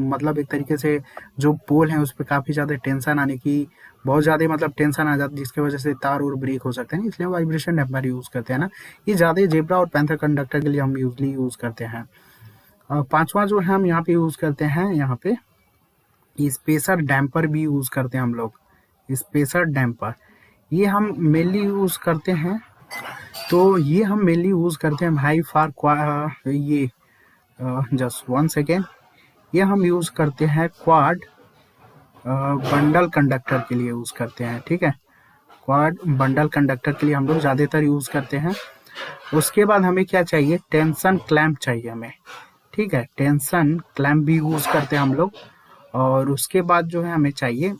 मतलब एक तरीके से जो पोल है उस पर काफ़ी ज़्यादा टेंशन आने की, बहुत ज़्यादा मतलब टेंशन आ जाती है, जिसकी वजह से तार और ब्रेक हो सकते हैं, इसलिए वाइब्रेशन डैम्पर यूज़ करते हैं ना। ये ज़्यादा जेब्रा और पैंथर कंडक्टर के लिए हम यूजली यूज़ करते हैं। पांचवा जो है हम यहाँ पे यूज़ करते हैं, यहाँ पे स्पेसर डैम्पर भी यूज़ करते हैं हम लोग। स्पेसर डैम्पर ये हम मेनली यूज़ करते हैं, तो ये हम मेनली यूज़ करते हैं भाई फॉर ये जस्ट 1 सेकेंड, ये हम यूज़ करते हैं क्वाड बंडल कंडक्टर के लिए यूज़ करते हैं, ठीक है। क्वाड बंडल कंडक्टर के लिए हम लोग ज़्यादातर यूज़ करते हैं। उसके बाद हमें क्या चाहिए, टेंशन क्लैंप चाहिए हमें, ठीक है, टेंशन क्लैंप भी यूज़ करते हैं हम लोग। और उसके बाद जो है हमें चाहिए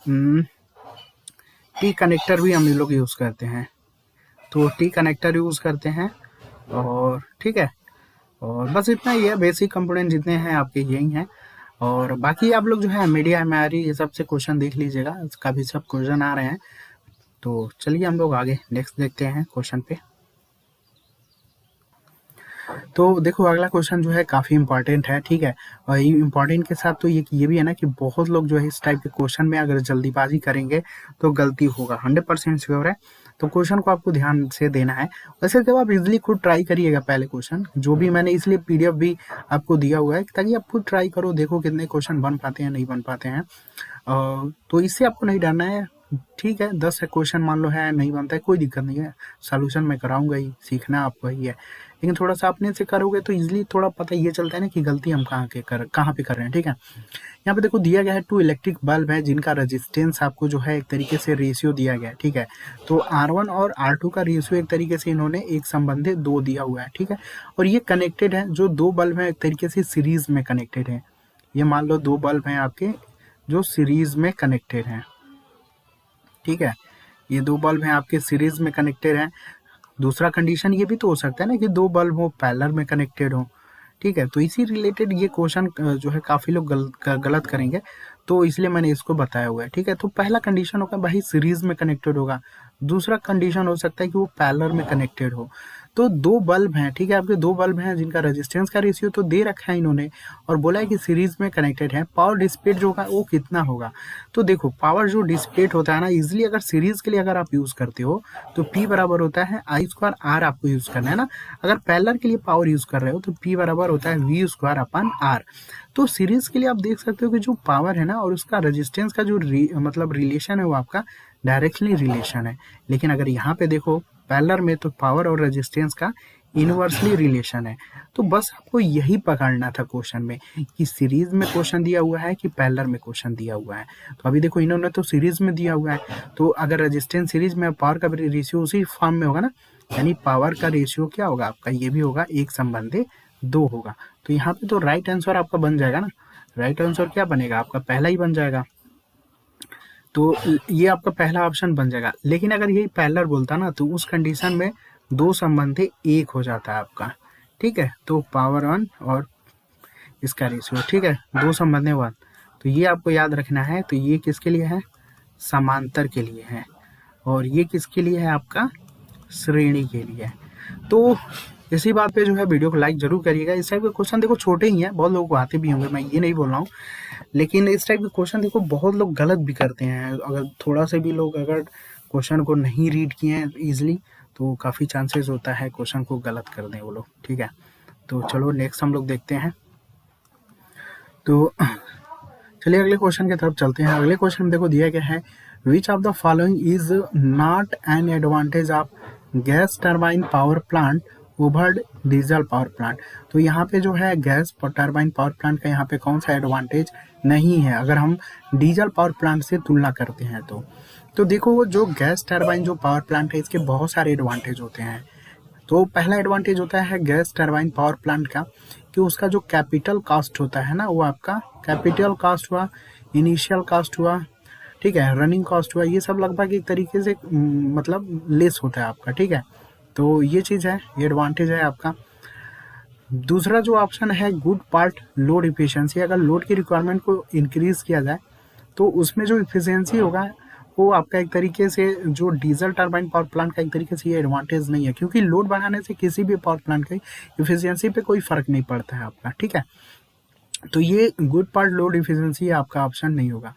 टी कनेक्टर भी हम लोग यूज़ करते हैं, तो टी कनेक्टर यूज़ करते हैं। और ठीक है, और बस इतना ही है, बेसिक कंपोनेंट जितने हैं आपके यही हैं। और बाकी आप लोग जो है मीडिया एमआरई ये सब से क्वेश्चन देख लीजिएगा, इसका भी सब क्वेश्चन आ रहे हैं। तो चलिए हम लोग आगे नेक्स्ट देखते हैं क्वेश्चन पे। तो देखो अगला क्वेश्चन जो है काफ़ी इंपॉर्टेंट है, ठीक है। और ये इंपॉर्टेंट के साथ तो ये भी है ना कि बहुत लोग जो है इस टाइप के क्वेश्चन में अगर जल्दीबाजी करेंगे तो गलती होगा, 100% श्योर है। तो क्वेश्चन को आपको ध्यान से देना है। वैसे जब आप इजीली खुद ट्राई करिएगा पहले क्वेश्चन जो भी मैंने इसलिए पीडीएफ भी आपको दिया हुआ है ताकि आप खुद ट्राई करो, देखो कितने क्वेश्चन बन पाते हैं नहीं बन पाते हैं। तो इससे आपको नहीं डरना है, ठीक है। 10 क्वेश्चन मान लो है नहीं बनता है, कोई दिक्कत नहीं है, सोल्यूशन मैं कराऊंगा ही, सीखना आपको ही है। लेकिन थोड़ा सा अपने से करोगे तो इजीली थोड़ा पता ये चलता है ना कि गलती हम कहाँ पे कर रहे हैं, ठीक है। यहाँ पे देखो दिया गया है 2 इलेक्ट्रिक बल्ब है जिनका रेजिस्टेंस आपको जो है एक तरीके से रेशियो दिया गया है, ठीक है। तो R1 और R2 का रेशियो एक तरीके से इन्होंने एक संबंधित 2 दिया हुआ है, ठीक है। और ये कनेक्टेड है, जो 2 बल्ब है एक तरीके से सीरीज में कनेक्टेड है। ये मान लो 2 बल्ब हैं आपके जो सीरीज में कनेक्टेड हैं, ठीक है। ये 2 बल्ब हैं आपके सीरीज में कनेक्टेड हैं। दूसरा कंडीशन ये भी तो हो सकता है ना कि 2 बल्ब हो पैरेलल में कनेक्टेड हो, ठीक है। तो इसी रिलेटेड ये क्वेश्चन जो है काफ़ी लोग गलत करेंगे, तो इसलिए मैंने इसको बताया हुआ है, ठीक है। तो पहला कंडीशन होगा भाई सीरीज में कनेक्टेड होगा, दूसरा कंडीशन हो सकता है कि वो पैरेलल में कनेक्टेड हो। तो 2 बल्ब हैं, ठीक है, आपके 2 बल्ब हैं जिनका रेजिस्टेंस का रेशियो तो दे रखा है इन्होंने, और बोला है कि सीरीज में कनेक्टेड है। पावर डिसिपेट जो होगा वो कितना होगा, तो देखो पावर जो डिसिपेट होता है ना, इजिली अगर सीरीज के लिए अगर आप यूज़ करते हो तो P बराबर होता है I²R, आपको यूज़ करना है ना। अगर पैरेलल के लिए पावर यूज़ कर रहे हो तो P बराबर होता है V²/R। तो सीरीज के लिए आप देख सकते हो कि जो पावर है ना और उसका रेजिस्टेंस का जो मतलब रिलेशन है वो आपका डायरेक्टली रिलेशन है। लेकिन अगर यहाँ पे देखो पैरेलल में तो पावर और रेजिस्टेंस का इनवर्सली रिलेशन है। तो बस आपको यही पकड़ना था क्वेश्चन में कि सीरीज में क्वेश्चन दिया हुआ है कि पैरेलल में क्वेश्चन दिया हुआ है। तो अभी देखो इन्होंने तो सीरीज में दिया हुआ है, तो अगर रेजिस्टेंस सीरीज में पावर का रेशियो उसी फॉर्म में होगा ना, यानी पावर का रेशियो क्या होगा आपका, ये भी होगा एक संबंधी 2 होगा। तो यहाँ पे तो राइट आंसर आपका बन जाएगा ना, राइट आंसर क्या बनेगा आपका, पहला ही बन जाएगा। तो ये आपका पहला ऑप्शन बन जाएगा। लेकिन अगर यही पैरेलल बोलता ना तो उस कंडीशन में 2 संबंधी 1 हो जाता है आपका, ठीक है। तो पावर 1 और इसका रेशियो, ठीक है, 2 संबंधी 1। तो ये आपको याद रखना है। तो ये किसके लिए है, समांतर के लिए है, और ये किसके लिए है आपका, श्रेणी के लिए। तो इसी बात पे जो है वीडियो को लाइक जरूर करिएगा। इस टाइप के क्वेश्चन देखो छोटे ही हैं, बहुत लोगों को आते भी होंगे, मैं ये नहीं बोल रहा हूँ, लेकिन इस टाइप के क्वेश्चन देखो बहुत लोग गलत भी करते हैं। अगर थोड़ा से भी लोग अगर क्वेश्चन को नहीं रीड किए हैं ईजिली तो काफ़ी चांसेस होता है क्वेश्चन को गलत कर दें वो लोग, ठीक है। तो चलो नेक्स्ट हम लोग देखते हैं। तो चलिए अगले क्वेश्चन की तरफ चलते हैं। अगले क्वेश्चन में देखो दिया गया है विच of the following is not an advantage of gas turbine power plant over diesel power plant. तो यहाँ पे जो है गैस टरबाइन पावर प्लांट का यहाँ पे कौन सा एडवांटेज नहीं है अगर हम डीजल पावर प्लांट से तुलना करते हैं तो देखो जो गैस टरबाइन जो पावर प्लांट है इसके बहुत सारे एडवांटेज होते हैं। तो पहला एडवांटेज होता है गैस टरबाइन पावर प्लांट का कि उसका जो कैपिटल कॉस्ट होता है ना, वो आपका कैपिटल कॉस्ट हुआ, इनिशियल कॉस्ट हुआ, ठीक है, रनिंग कॉस्ट हुआ, ये सब लगभग एक तरीके से मतलब लेस होता है आपका, ठीक है। तो ये चीज़ है, ये एडवांटेज है आपका। दूसरा जो ऑप्शन है गुड पार्ट लोड इफिशियंसी, अगर लोड की रिक्वायरमेंट को इंक्रीज किया जाए तो उसमें जो इफिशियंसी होगा वो आपका एक तरीके से जो डीजल टरबाइन पावर प्लांट का एक तरीके से ये एडवांटेज नहीं है, क्योंकि लोड बढ़ाने से किसी भी पावर प्लांट की इफिशियंसी पे कोई फर्क नहीं पड़ता है आपका, ठीक है। तो ये गुड पार्ट लोड इफिशियंसी आपका ऑप्शन नहीं होगा।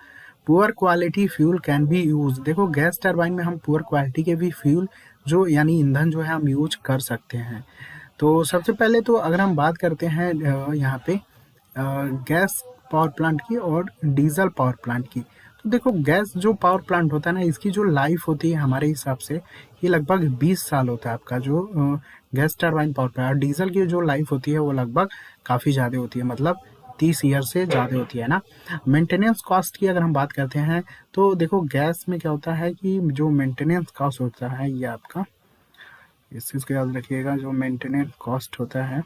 Poor quality fuel can be use, देखो गैस टरबाइन में हम पुअर क्वालिटी के भी फ्यूल जो यानी ईंधन जो है हम यूज कर सकते हैं। तो सबसे पहले तो अगर हम बात करते हैं यहाँ पे गैस पावर प्लांट की और डीजल पावर प्लांट की, तो देखो गैस जो पावर प्लांट होता है ना इसकी जो लाइफ होती है हमारे हिसाब से ये लगभग 20 साल होता है आपका जो gas turbine power plant. Diesel की जो लाइफ होती है वो लगभग काफ़ी ज़्यादा होती है, मतलब 30 ईयर से ज़्यादा होती है ना। मेंटेनेंस कॉस्ट की अगर हम बात करते हैं तो देखो गैस में क्या होता है कि जो मेंटेनेंस कॉस्ट होता है ये आपका, इस चीज़ को याद रखिएगा, जो मेंटेनेंस कॉस्ट होता है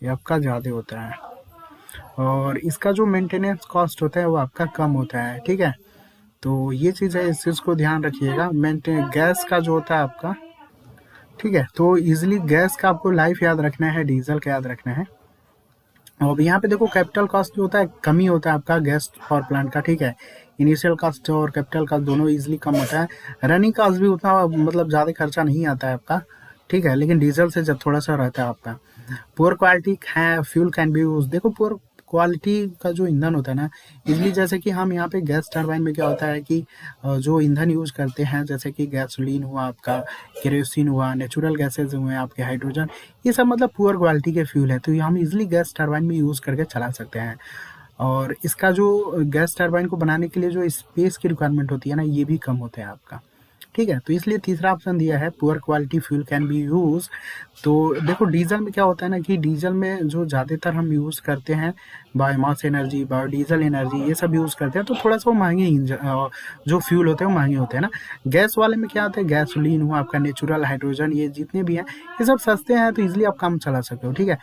ये आपका ज़्यादा होता है और इसका जो मेंटेनेंस कॉस्ट होता है वो आपका कम होता है, ठीक है। तो ये चीज़ है, इस चीज़ को ध्यान रखिएगा। मेंटेन गैस का जो होता है आपका, ठीक है, तो ईजिली गैस का आपको लाइफ याद रखना है, डीजल का याद रखना है। और यहाँ पे देखो कैपिटल कॉस्ट जो होता है कम ही होता है आपका गैस पावर प्लांट का, ठीक है। इनिशियल कॉस्ट और कैपिटल कॉस्ट दोनों इजीली कम होता है। रनिंग कॉस्ट भी उतना मतलब ज़्यादा खर्चा नहीं आता है आपका, ठीक है, लेकिन डीजल से जब थोड़ा सा रहता है आपका। पुअर क्वालिटी है फ्यूल कैन बी यूज। देखो पुअर क्वालिटी का जो ईंधन होता है ना, इसलिए जैसे कि हम यहाँ पे गैस टरबाइन में क्या होता है कि जो ईंधन यूज करते हैं, जैसे कि गैसोलीन हुआ आपका, केरोसिन हुआ, नेचुरल गैसेज हुए आपके, हाइड्रोजन, ये सब मतलब पुअर क्वालिटी के फ्यूल है, तो ये हम इजिली गैस टरबाइन में यूज करके चला सकते हैं। और इसका जो गैस टरबाइन को बनाने के लिए जो स्पेस की रिक्वायरमेंट होती है ना, ये भी कम होता है आपका, ठीक है। तो इसलिए तीसरा ऑप्शन दिया है poor quality fuel can be use. तो देखो डीजल में क्या होता है ना कि डीजल में जो ज़्यादातर हम यूज़ करते हैं बायोमास एनर्जी, बायोडीजल एनर्जी, ये सब यूज़ करते हैं, तो थोड़ा सा वो महंगे जो फ्यूल होते हैं वो महंगे होते हैं ना। गैस वाले में क्या होता है, गैसोलीन हुआ आपका, नेचुरल हाइड्रोजन, ये जितने भी हैं ये सब सस्ते हैं, तो इजिली आप काम चला सकते हो, ठीक है।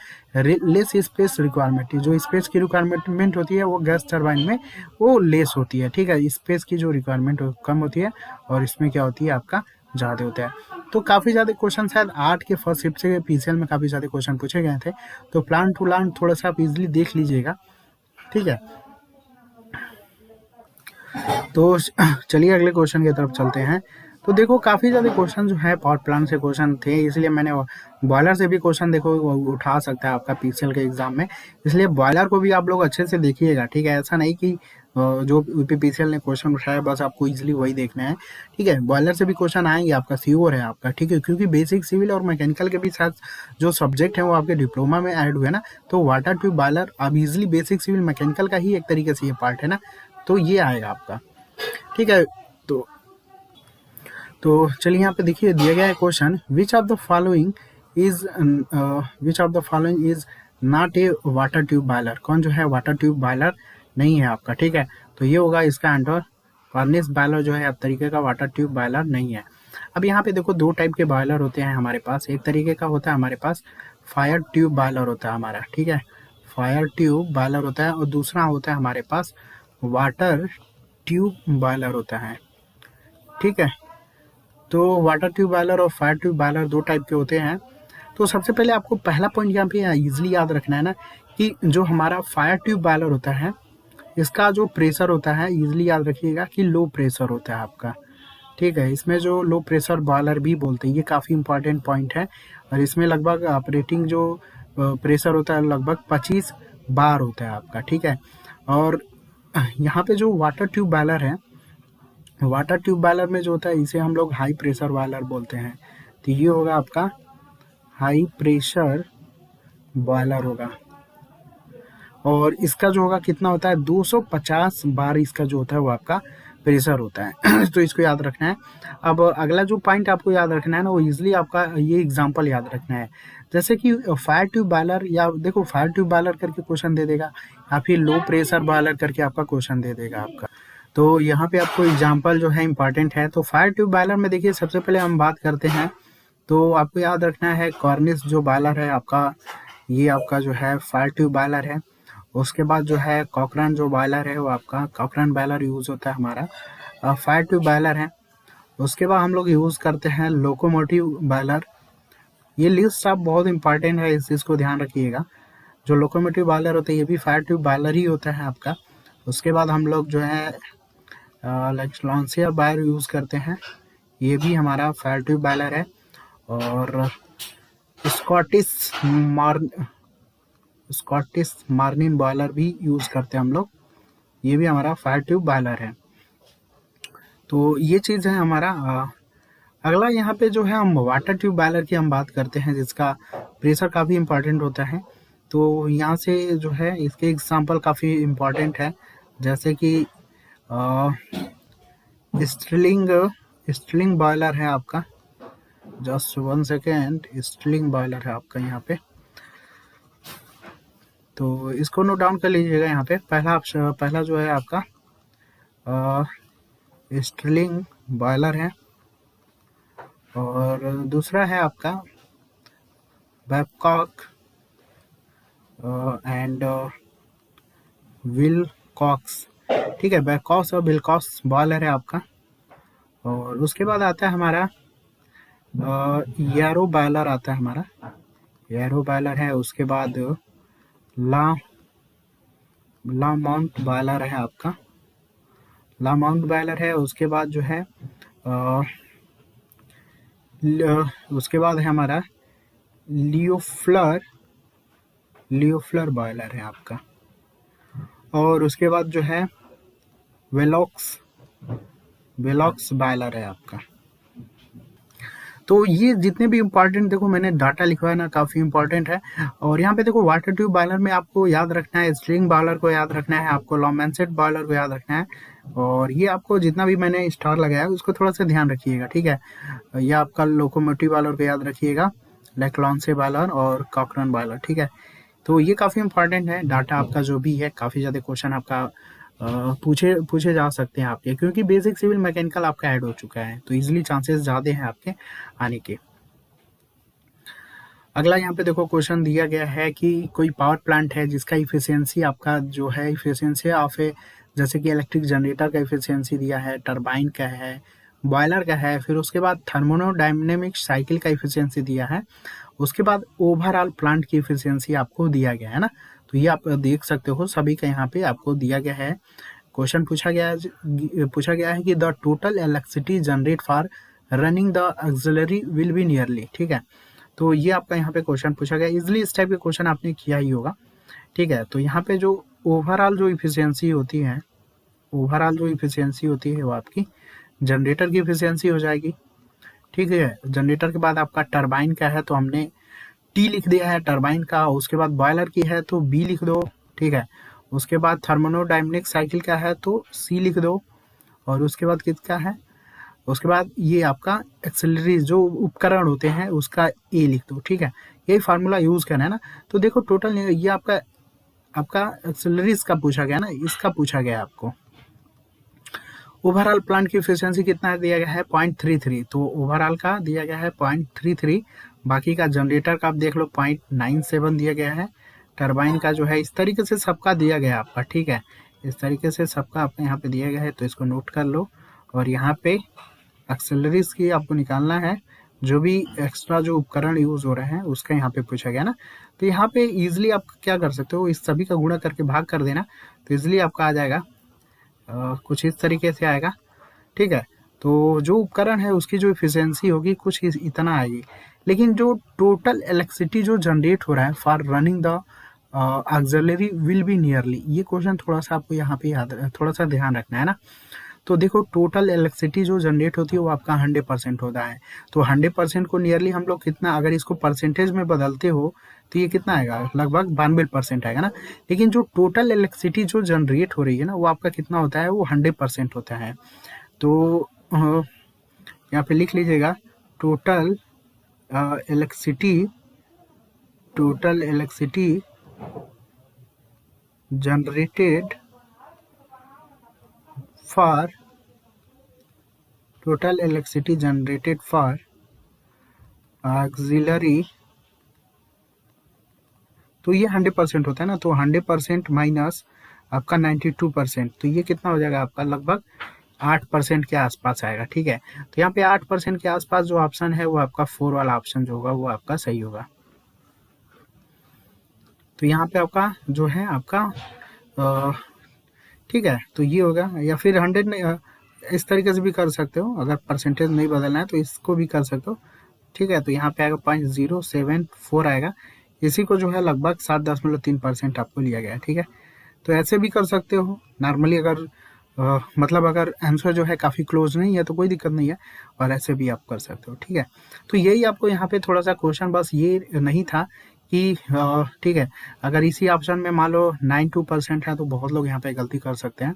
लेस स्पेस रिक्वायरमेंट, जो स्पेस की रिक्वायरमेंट होती है वो गैस टरबाइन में वो लेस होती है, ठीक है। स्पेस की जो रिक्वायरमेंट कम होती है और इसमें क्या होती है आपका ज़्यादा होता है। तो काफ़ी ज़्यादा क्वेश्चन शायद 8 के फर्स्ट शिफ्ट से पीसीएल में काफ़ी ज़्यादा क्वेश्चन पूछे गए थे, तो प्लान टू लर्न थोड़ा सा आप इजीली देख लीजिएगा, ठीक है। तो चलिए अगले क्वेश्चन की तरफ चलते हैं। तो देखो काफ़ी ज़्यादा क्वेश्चन जो है पावर प्लांट से क्वेश्चन थे, इसलिए मैंने बॉयलर से भी क्वेश्चन देखो वो उठा सकता है आपका पीसीएल के एग्जाम में, इसलिए बॉयलर को भी आप लोग अच्छे से देखिएगा, ठीक है। ऐसा नहीं कि जो पीसीएल ने क्वेश्चन उठाया बस आपको इजीली वही देखना है, ठीक है। बॉयलर से भी क्वेश्चन आएंगे आपका, श्योर है आपका, ठीक है, क्योंकि बेसिक सिविल और मैकेनिकल के भी साथ जो सब्जेक्ट है वो आपके डिप्लोमा में ऐड हुए ना, तो वाटर ट्यूब बॉयलर अब इजिली बेसिक सिविल मैकेनिकल का ही एक तरीके से ये पार्ट है ना, तो ये आएगा आपका, ठीक है। तो चलिए यहाँ पे देखिए दिया गया है question, which of the following is not a water tube boiler. कौन जो है वाटर ट्यूब बॉयलर नहीं है आपका, ठीक है। तो ये होगा इसका आंसर, फर्नेस बॉयलर जो है अब तरीके का वाटर ट्यूब बॉयलर नहीं है। अब यहाँ पे देखो दो टाइप के बॉयलर होते हैं हमारे पास, एक तरीके का होता है हमारे पास फायर ट्यूब बॉयलर होता है हमारा, ठीक है, फायर ट्यूब बॉयलर होता है, और दूसरा होता है हमारे पास वाटर ट्यूब बॉयलर होता है, ठीक है। तो वाटर ट्यूब बॉयलर और फायर ट्यूब बॉयलर दो टाइप के होते हैं। तो सबसे पहले आपको पहला पॉइंट यहाँ पे इजीली याद रखना है ना कि जो हमारा फायर ट्यूब बॉयलर होता है इसका जो प्रेशर होता है इजीली याद रखिएगा कि लो प्रेशर होता है आपका, ठीक है। इसमें जो लो प्रेशर बॉयलर भी बोलते हैं, ये काफ़ी इंपॉर्टेंट पॉइंट है, और इसमें लगभग ऑपरेटिंग जो प्रेशर होता है लगभग 25 बार होता है आपका, ठीक है। और यहाँ पे जो वाटर ट्यूब बॉयलर है, वाटर ट्यूब बॉयलर में जो होता है इसे हम लोग हाई प्रेशर बॉयलर बोलते हैं, तो ये होगा आपका हाई प्रेशर बॉयलर होगा, और इसका जो होगा कितना होता है 250 बार इसका जो होता है वो आपका प्रेशर होता है तो इसको याद रखना है। अब अगला जो पॉइंट आपको याद रखना है ना, वो इजीली आपका ये एग्जांपल याद रखना है, जैसे कि फायर ट्यूब बॉयलर, या देखो फायर ट्यूब बॉयलर करके क्वेश्चन दे देगा, या फिर लो प्रेशर बॉयलर करके आपका क्वेश्चन दे देगा आपका। तो यहाँ पे आपको एग्जाम्पल जो है इंपॉर्टेंट है। तो फायर ट्यूब बॉयलर में देखिए सबसे पहले हम बात करते हैं, तो आपको याद रखना है कॉर्निस जो बॉयलर है आपका, ये आपका जो है फायर ट्यूब बॉयलर है। उसके बाद जो है कॉकरन जो बॉयलर है वो आपका कॉकरन बॉयलर यूज़ होता है हमारा, फायर ट्यूब बॉयलर है। उसके बाद हम लोग यूज़ करते हैं लोकोमोटिव बॉयलर। ये लिस्ट सब बहुत इंपॉर्टेंट है, इस चीज़ को ध्यान रखिएगा। जो लोकोमोटिव बॉयलर होता है ये भी फायर ट्यूब बॉयलर ही होता है आपका। उसके बाद हम लोग जो है लॉन्सिया बॉयलर यूज़ करते हैं, ये भी हमारा फायर ट्यूब बॉयलर है। और स्कॉटिश मार्निन बॉयलर भी यूज़ करते हैं हम लोग, ये भी हमारा फायर ट्यूब बॉयलर है। तो ये चीज़ है हमारा। अगला यहाँ पे जो है हम वाटर ट्यूब बॉयलर की हम बात करते हैं, जिसका प्रेशर काफ़ी इंपॉर्टेंट होता है। तो यहाँ से जो है इसके एग्जांपल काफ़ी इंपॉर्टेंट है, जैसे कि स्टिलिंग बॉयलर है आपका, जस्ट 1 सेकेंड, स्टिलिंग बॉयलर है आपका यहाँ पे, तो इसको नोट डाउन कर लीजिएगा। यहाँ पे पहला जो है आपका स्टिलिंग बॉयलर है, और दूसरा है आपका बैबकॉक एंड विलकॉक्स। ठीक है, बैकॉस और विल्कॉस बॉयलर है आपका। और उसके बाद आता है हमारा यारो बॉयलर आता है हमारा, यारो बॉयलर है। उसके बाद ला ला माउंट बॉयलर है आपका, ला माउंट बॉयलर है। उसके बाद जो है उसके बाद है हमारा लियोफ्लर, लियोफ्लर बॉयलर है आपका। और उसके बाद जो है वेलॉक्स, वेलॉक्स बॉयलर है आपका। तो ये जितने भी इंपॉर्टेंट देखो मैंने डाटा लिखा है ना, काफ़ी इंपॉर्टेंट है। और यहाँ पे देखो वाटर ट्यूब बॉयलर में आपको याद रखना है, स्ट्रिंग बॉयलर को याद रखना है, आपको लॉमेंसेट बॉयलर को याद रखना है। और ये आपको जितना भी मैंने स्टार लगाया है उसको थोड़ा सा ध्यान रखिएगा, ठीक है। ये आपका लोकोमोटिव बॉयलर को याद रखिएगा, लेक्लॉन्से बॉयलर और कॉकरन बॉयलर, ठीक है। तो ये काफ़ी इंपॉर्टेंट है डाटा आपका जो भी है, काफ़ी ज़्यादा क्वेश्चन आपका पूछे पूछे जा सकते हैं आपके, क्योंकि बेसिक सिविल मैकेनिकल आपका ऐड हो चुका है, तो इजीली चांसेस ज़्यादा हैं आपके आने के। अगला यहाँ पे देखो क्वेश्चन दिया गया है कि कोई पावर प्लांट है जिसका इफिशियंसी आपका जो है इफिशियंसी ऑफ ए, जैसे कि इलेक्ट्रिक जनरेटर का इफिशियंसी दिया है, टरबाइन का है, बॉयलर का है, फिर उसके बाद थर्मोडायनेमिक साइकिल का इफिशियंसी दिया है, उसके बाद ओवरऑल प्लांट की इफिशियंसी आपको दिया गया है ना। तो ये आप देख सकते हो सभी का यहाँ पे आपको दिया गया है। क्वेश्चन पूछा गया है कि the total electricity generate for running the auxiliary will be nearly, ठीक है। तो ये आपका यहाँ पे क्वेश्चन पूछा गया, इजिली इस टाइप के क्वेश्चन आपने किया ही होगा, ठीक है। तो यहाँ पे जो ओवरऑल जो इफिशियंसी होती है, ओवरऑल जो इफिशियंसी होती है वो आपकी जनरेटर की इफिशियंसी हो जाएगी, ठीक है। जनरेटर के बाद आपका टरबाइन का है तो हमने टी लिख दिया है टरबाइन का, उसके बाद बॉयलर की है तो बी लिख दो, ठीक है। उसके बाद थर्मोडायनेमिक साइकिल का है तो सी लिख दो, और उसके बाद किसका है, उसके बाद ये आपका एक्सेलरी जो उपकरण होते हैं उसका ए लिख दो, ठीक है। यही फार्मूला यूज करना है ना। तो देखो टोटल ये आपका आपका एक्सेलरीज का पूछा गया ना, इसका पूछा गया आपको। ओवरऑल प्लांट की एफिशिएंसी कितना दिया गया है 0.33, तो ओवरऑल का दिया गया है 0.33, बाकी का जनरेटर का आप देख लो 0.97 दिया गया है, टरबाइन का जो है इस तरीके से सबका दिया गया है आपका, ठीक है। इस तरीके से सबका आपका यहाँ पे दिया गया है, तो इसको नोट कर लो। और यहाँ पे एक्सेलरीज की आपको निकालना है, जो भी एक्स्ट्रा जो उपकरण यूज हो रहे हैं उसका यहाँ पे पूछा गया ना। तो यहाँ पे इजिली आप क्या कर सकते हो, इस सभी का गुणा करके भाग कर देना, तो इजिली आपका आ जाएगा कुछ इस तरीके से आएगा, ठीक है। तो जो उपकरण है उसकी जो इफिशियंसी होगी कुछ इतना आएगी, लेकिन जो टोटल इलेक्ट्रिसिटी जो जनरेट हो रहा है for running the auxiliary will be nearly, ये क्वेश्चन थोड़ा सा आपको यहाँ पे याद, थोड़ा सा ध्यान रखना है ना। तो देखो टोटल इलेक्ट्रिसिटी जो जनरेट होती है वो आपका 100% होता है, तो 100% को नियरली हम लोग कितना, अगर इसको परसेंटेज में बदलते हो तो ये कितना आएगा, लगभग 92% आएगा ना। लेकिन जो टोटल इलेक्ट्रिसिटी जो जनरेट हो रही है ना वो आपका कितना होता है, वो 100% होता है। तो यहाँ पे लिख लीजिएगा total electricity, total electricity generated for, total electricity generated for auxiliary, तो ये 100% होता है ना। तो 100% माइनस आपका 92%, तो ये कितना हो जाएगा आपका, लगभग 8% के आसपास आएगा, ठीक है। तो यहाँ पे 8% के आसपास जो ऑप्शन है वो आपका 4 वाला ऑप्शन जो होगा वो आपका सही होगा। तो यहाँ पे आपका जो है आपका ठीक है, तो ये होगा, या फिर 100 नहीं, इस तरीके से भी कर सकते हो, अगर परसेंटेज नहीं बदलना है तो इसको भी कर सकते हो, ठीक है। तो यहाँ पे आएगा 0.074 आएगा, इसी को जो है लगभग 7.3% आपको लिया गया है, ठीक है। तो ऐसे भी कर सकते हो नॉर्मली, अगर मतलब अगर आंसर जो है काफ़ी क्लोज नहीं है तो कोई दिक्कत नहीं है, और ऐसे भी आप कर सकते हो, ठीक है। तो यही आपको यहाँ पे थोड़ा सा क्वेश्चन बस ये नहीं था कि ठीक है, अगर इसी ऑप्शन में मान लो 92% है तो बहुत लोग यहाँ पे गलती कर सकते हैं,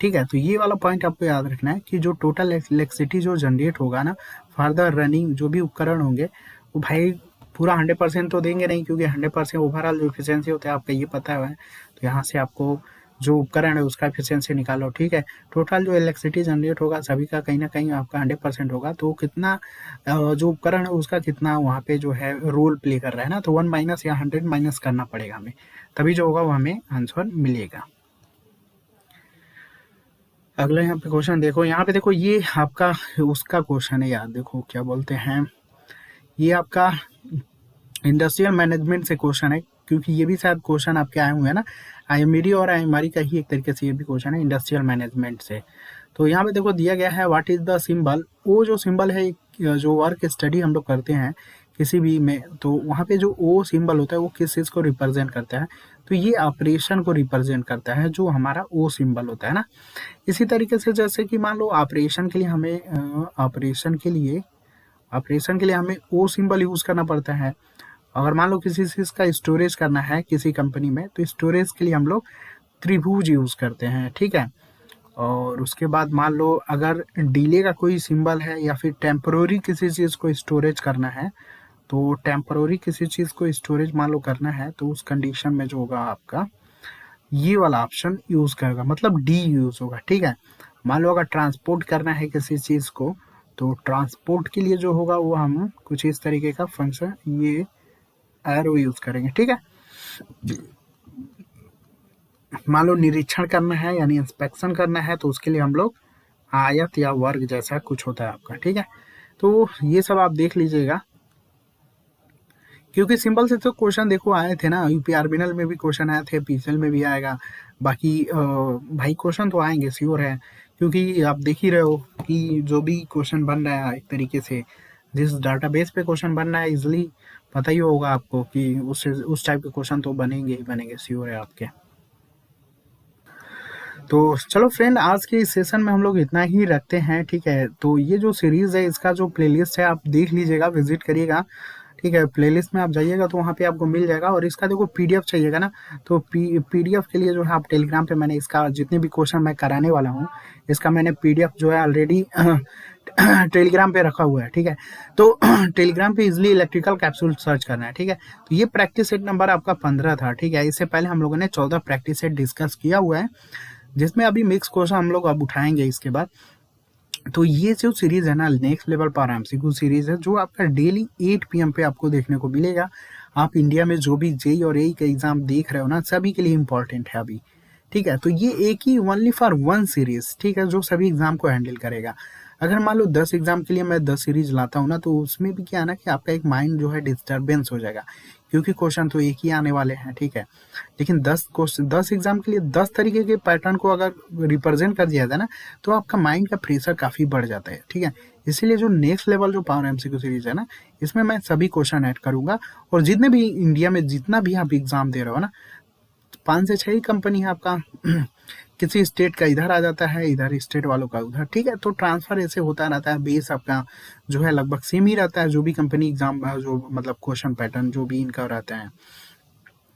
ठीक है। तो ये वाला पॉइंट आपको याद रखना है कि जो टोटल इलेक्ट्रिसिटी जो जनरेट होगा ना फॉर द रनिंग, जो भी उपकरण होंगे वो भाई पूरा 100% तो देंगे नहीं, क्योंकि 100% ओवरऑल जो इफिशियंसी होता है आपका ये पता है। तो यहाँ से आपको जो उपकरण है उसका इफिशियंसी निकालो, ठीक है। टोटल जो इलेक्ट्रिसिटी जनरेट होगा सभी का कहीं ना कहीं आपका 100% होगा, तो कितना जो उपकरण है उसका कितना वहाँ पे जो है रोल प्ले कर रहा है ना, तो 1 माइनस या 100 माइनस करना पड़ेगा हमें, तभी जो होगा वो हमें आंसर मिलेगा। अगला यहाँ पे क्वेश्चन देखो, यहाँ पे देखो ये आपका उसका क्वेश्चन है यार, देखो क्या बोलते हैं, ये आपका इंडस्ट्रियल मैनेजमेंट से क्वेश्चन है, क्योंकि ये भी शायद क्वेश्चन आपके आए हुए हैं ना, आईएमडी और आईएमआरई का ही एक तरीके से ये भी क्वेश्चन है इंडस्ट्रियल मैनेजमेंट से। तो यहाँ पे देखो दिया गया है व्हाट इज द सिंबल, वो जो सिंबल है जो वर्क स्टडी हम लोग करते हैं किसी भी में, तो वहाँ पे जो ओ सिंबल होता है वो किस चीज़ को रिप्रेजेंट करता है, तो ये ऑपरेशन को रिप्रेजेंट करता है जो हमारा ओ सिंबल होता है ना। इसी तरीके से जैसे कि मान लो ऑपरेशन के लिए हमें हमें ओ सिंबल यूज़ करना पड़ता है। अगर मान लो किसी चीज़ का स्टोरेज करना है किसी कंपनी में, तो स्टोरेज के लिए हम लोग त्रिभुज यूज़ करते हैं, ठीक है। और उसके बाद मान लो अगर डिले का कोई सिंबल है या फिर टेम्पररी किसी चीज़ को स्टोरेज करना है, तो टेम्पररी किसी चीज़ को स्टोरेज मान लो करना है, तो उस कंडीशन में जो होगा आपका ये वाला ऑप्शन यूज़ करेगा, मतलब डी यूज़ होगा, ठीक है। मान लो अगर ट्रांसपोर्ट करना है किसी चीज़ को, तो ट्रांसपोर्ट के लिए जो होगा वो हम कुछ इस तरीके का फंक्शन ये एरो यूज़ करेंगे, ठीक है। मान लो निरीक्षण करना है यानी इंस्पेक्शन करना है, तो उसके लिए हम लोग आयत या वर्ग जैसा कुछ होता है आपका, ठीक है। तो ये सब आप देख लीजिएगा, क्योंकि सिंपल से तो क्वेश्चन देखो आए थे ना, यूपीआरबीएल में भी क्वेश्चन आए थे, पीसीएल में भी आएगा, बाकी भाई क्वेश्चन तो आएंगे श्योर है, क्योंकि आप देख ही रहे हो कि जो भी क्वेश्चन बन रहा है एक तरीके से जिस डाटाबेस पे क्वेश्चन बन रहा है, इजिली पता ही होगा आपको कि उस टाइप के क्वेश्चन तो बनेंगे ही बनेंगे, श्योर है आपके। तो चलो फ्रेंड, आज के इस सेशन में हम लोग इतना ही रखते हैं, ठीक है। तो ये जो सीरीज़ है इसका जो प्लेलिस्ट है आप देख लीजिएगा, विजिट करिएगा, ठीक है। प्लेलिस्ट में आप जाइएगा तो वहाँ पे आपको मिल जाएगा, और इसका देखो पीडीएफ चाहिएगा ना, तो पीडीएफ के लिए जो है आप टेलीग्राम पे मैंने इसका जितने भी क्वेश्चन मैं कराने वाला हूँ इसका मैंने पीडीएफ जो है ऑलरेडी टेलीग्राम पे रखा हुआ है, ठीक है। तो टेलीग्राम पे इजिली इलेक्ट्रिकल कैप्सूल सर्च करना है, ठीक है। तो ये प्रैक्टिस सेट नंबर आपका 15 था, ठीक है। इससे पहले हम लोगों ने 14 प्रैक्टिस सेट डिस्कस किया हुआ है, जिसमें अभी मिक्स क्वेश्चन हम लोग अब उठाएंगे इसके बाद। तो ये जो सीरीज है ना, next level power MCQ series है, जो आपका डेली 8 PM पे आपको देखने को मिलेगा। आप इंडिया में जो भी जेई और एई का एग्जाम देख रहे हो ना, सभी के लिए इंपॉर्टेंट है अभी, ठीक है। तो ये एक ही ओनली फॉर वन सीरीज, ठीक है, जो सभी एग्जाम को हैंडल करेगा। अगर मान लो 10 एग्जाम के लिए मैं 10 सीरीज लाता हूँ ना, तो उसमें भी क्या है ना कि आपका एक माइंड जो है डिस्टर्बेंस हो जाएगा, क्योंकि क्वेश्चन तो एक ही आने वाले हैं, ठीक है। लेकिन 10 एग्जाम के लिए 10 तरीके के पैटर्न को अगर रिप्रेजेंट कर दिया जाए ना, तो आपका माइंड का प्रेशर काफ़ी बढ़ जाता है, ठीक है। इसीलिए जो नेक्स्ट लेवल जो पावर एमसीक्यू सीरीज है ना, इसमें मैं सभी क्वेश्चन ऐड करूंगा, और जितने भी इंडिया में जितना भी आप एग्जाम दे रहे हो ना, 5 से 6 ही कंपनी है आपका किसी स्टेट का इधर आ जाता है, इधर स्टेट वालों का उधर, ठीक है। तो ट्रांसफर ऐसे होता रहता है, बेस आपका जो है लगभग सेम ही रहता है, जो भी कंपनी एग्जाम जो मतलब क्वेश्चन पैटर्न जो भी इनका रहता है।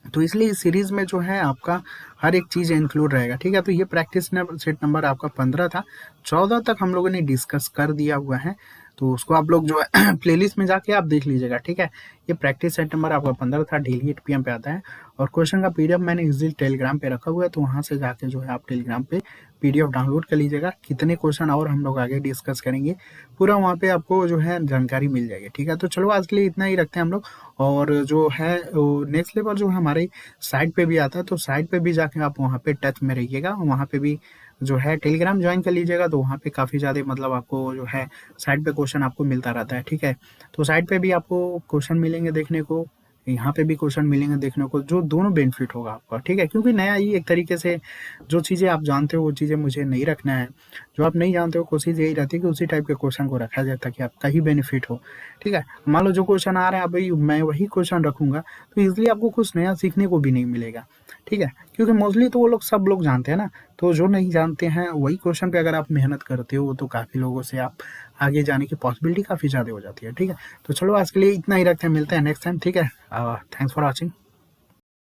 तो इसलिए इस सीरीज में जो है आपका हर एक चीज़ इंक्लूड रहेगा, ठीक है। तो ये प्रैक्टिस सेट नंबर आपका 15 था, 14 तक हम लोगों ने डिस्कस कर दिया हुआ है, तो उसको आप लोग जो है प्लेलिस्ट में जाके आप देख लीजिएगा, ठीक है। ये प्रैक्टिस सेट नंबर आपका 15 था, डेली 8 PM पे आता है, और क्वेश्चन का पीडीएफ मैंने इजीली टेलीग्राम पे रखा हुआ है, तो वहाँ से जाके जो है आप टेलीग्राम पे पीडीएफ डाउनलोड कर लीजिएगा। कितने क्वेश्चन और हम लोग आगे डिस्कस करेंगे पूरा वहाँ पे आपको जो है जानकारी मिल जाएगी, ठीक है। तो चलो आज के लिए इतना ही रखते हैं हम लोग, और जो है नेक्स्ट लेवल जो हमारे साइट पे भी आता है, तो साइट पे भी जाके आप वहाँ पे टच में रहिएगा, वहाँ पे भी जो है टेलीग्राम ज्वाइन कर लीजिएगा, तो वहाँ पे काफ़ी ज़्यादा मतलब आपको जो है साइट पे क्वेश्चन आपको मिलता रहता है, ठीक है। तो साइट पे भी आपको क्वेश्चन मिलेंगे देखने को, यहाँ पे भी क्वेश्चन मिलेंगे देखने को, जो दोनों बेनिफिट होगा आपका, ठीक है। क्योंकि नया ही एक तरीके से जो चीज़ें आप जानते हो वो चीज़ें मुझे नहीं रखना है, जो आप नहीं जानते हो कोशिश यही रहती है कि उसी टाइप के क्वेश्चन को रखा जाए ताकि आपका ही बेनिफिट हो, ठीक है। मान लो जो क्वेश्चन आ रहा है अभी मैं वही क्वेश्चन रखूंगा, तो इसलिए आपको कुछ नया सीखने को भी नहीं मिलेगा, ठीक है। क्योंकि मोस्टली तो वो लोग सब लोग जानते हैं ना, तो जो नहीं जानते हैं वही क्वेश्चन पे अगर आप मेहनत करते हो तो काफ़ी लोगों से आप आगे जाने की पॉसिबिलिटी काफ़ी ज़्यादा हो जाती है, ठीक है। तो चलो आज के लिए इतना ही रखते हैं, मिलते हैं नेक्स्ट टाइम, ठीक है। Thanks for watching.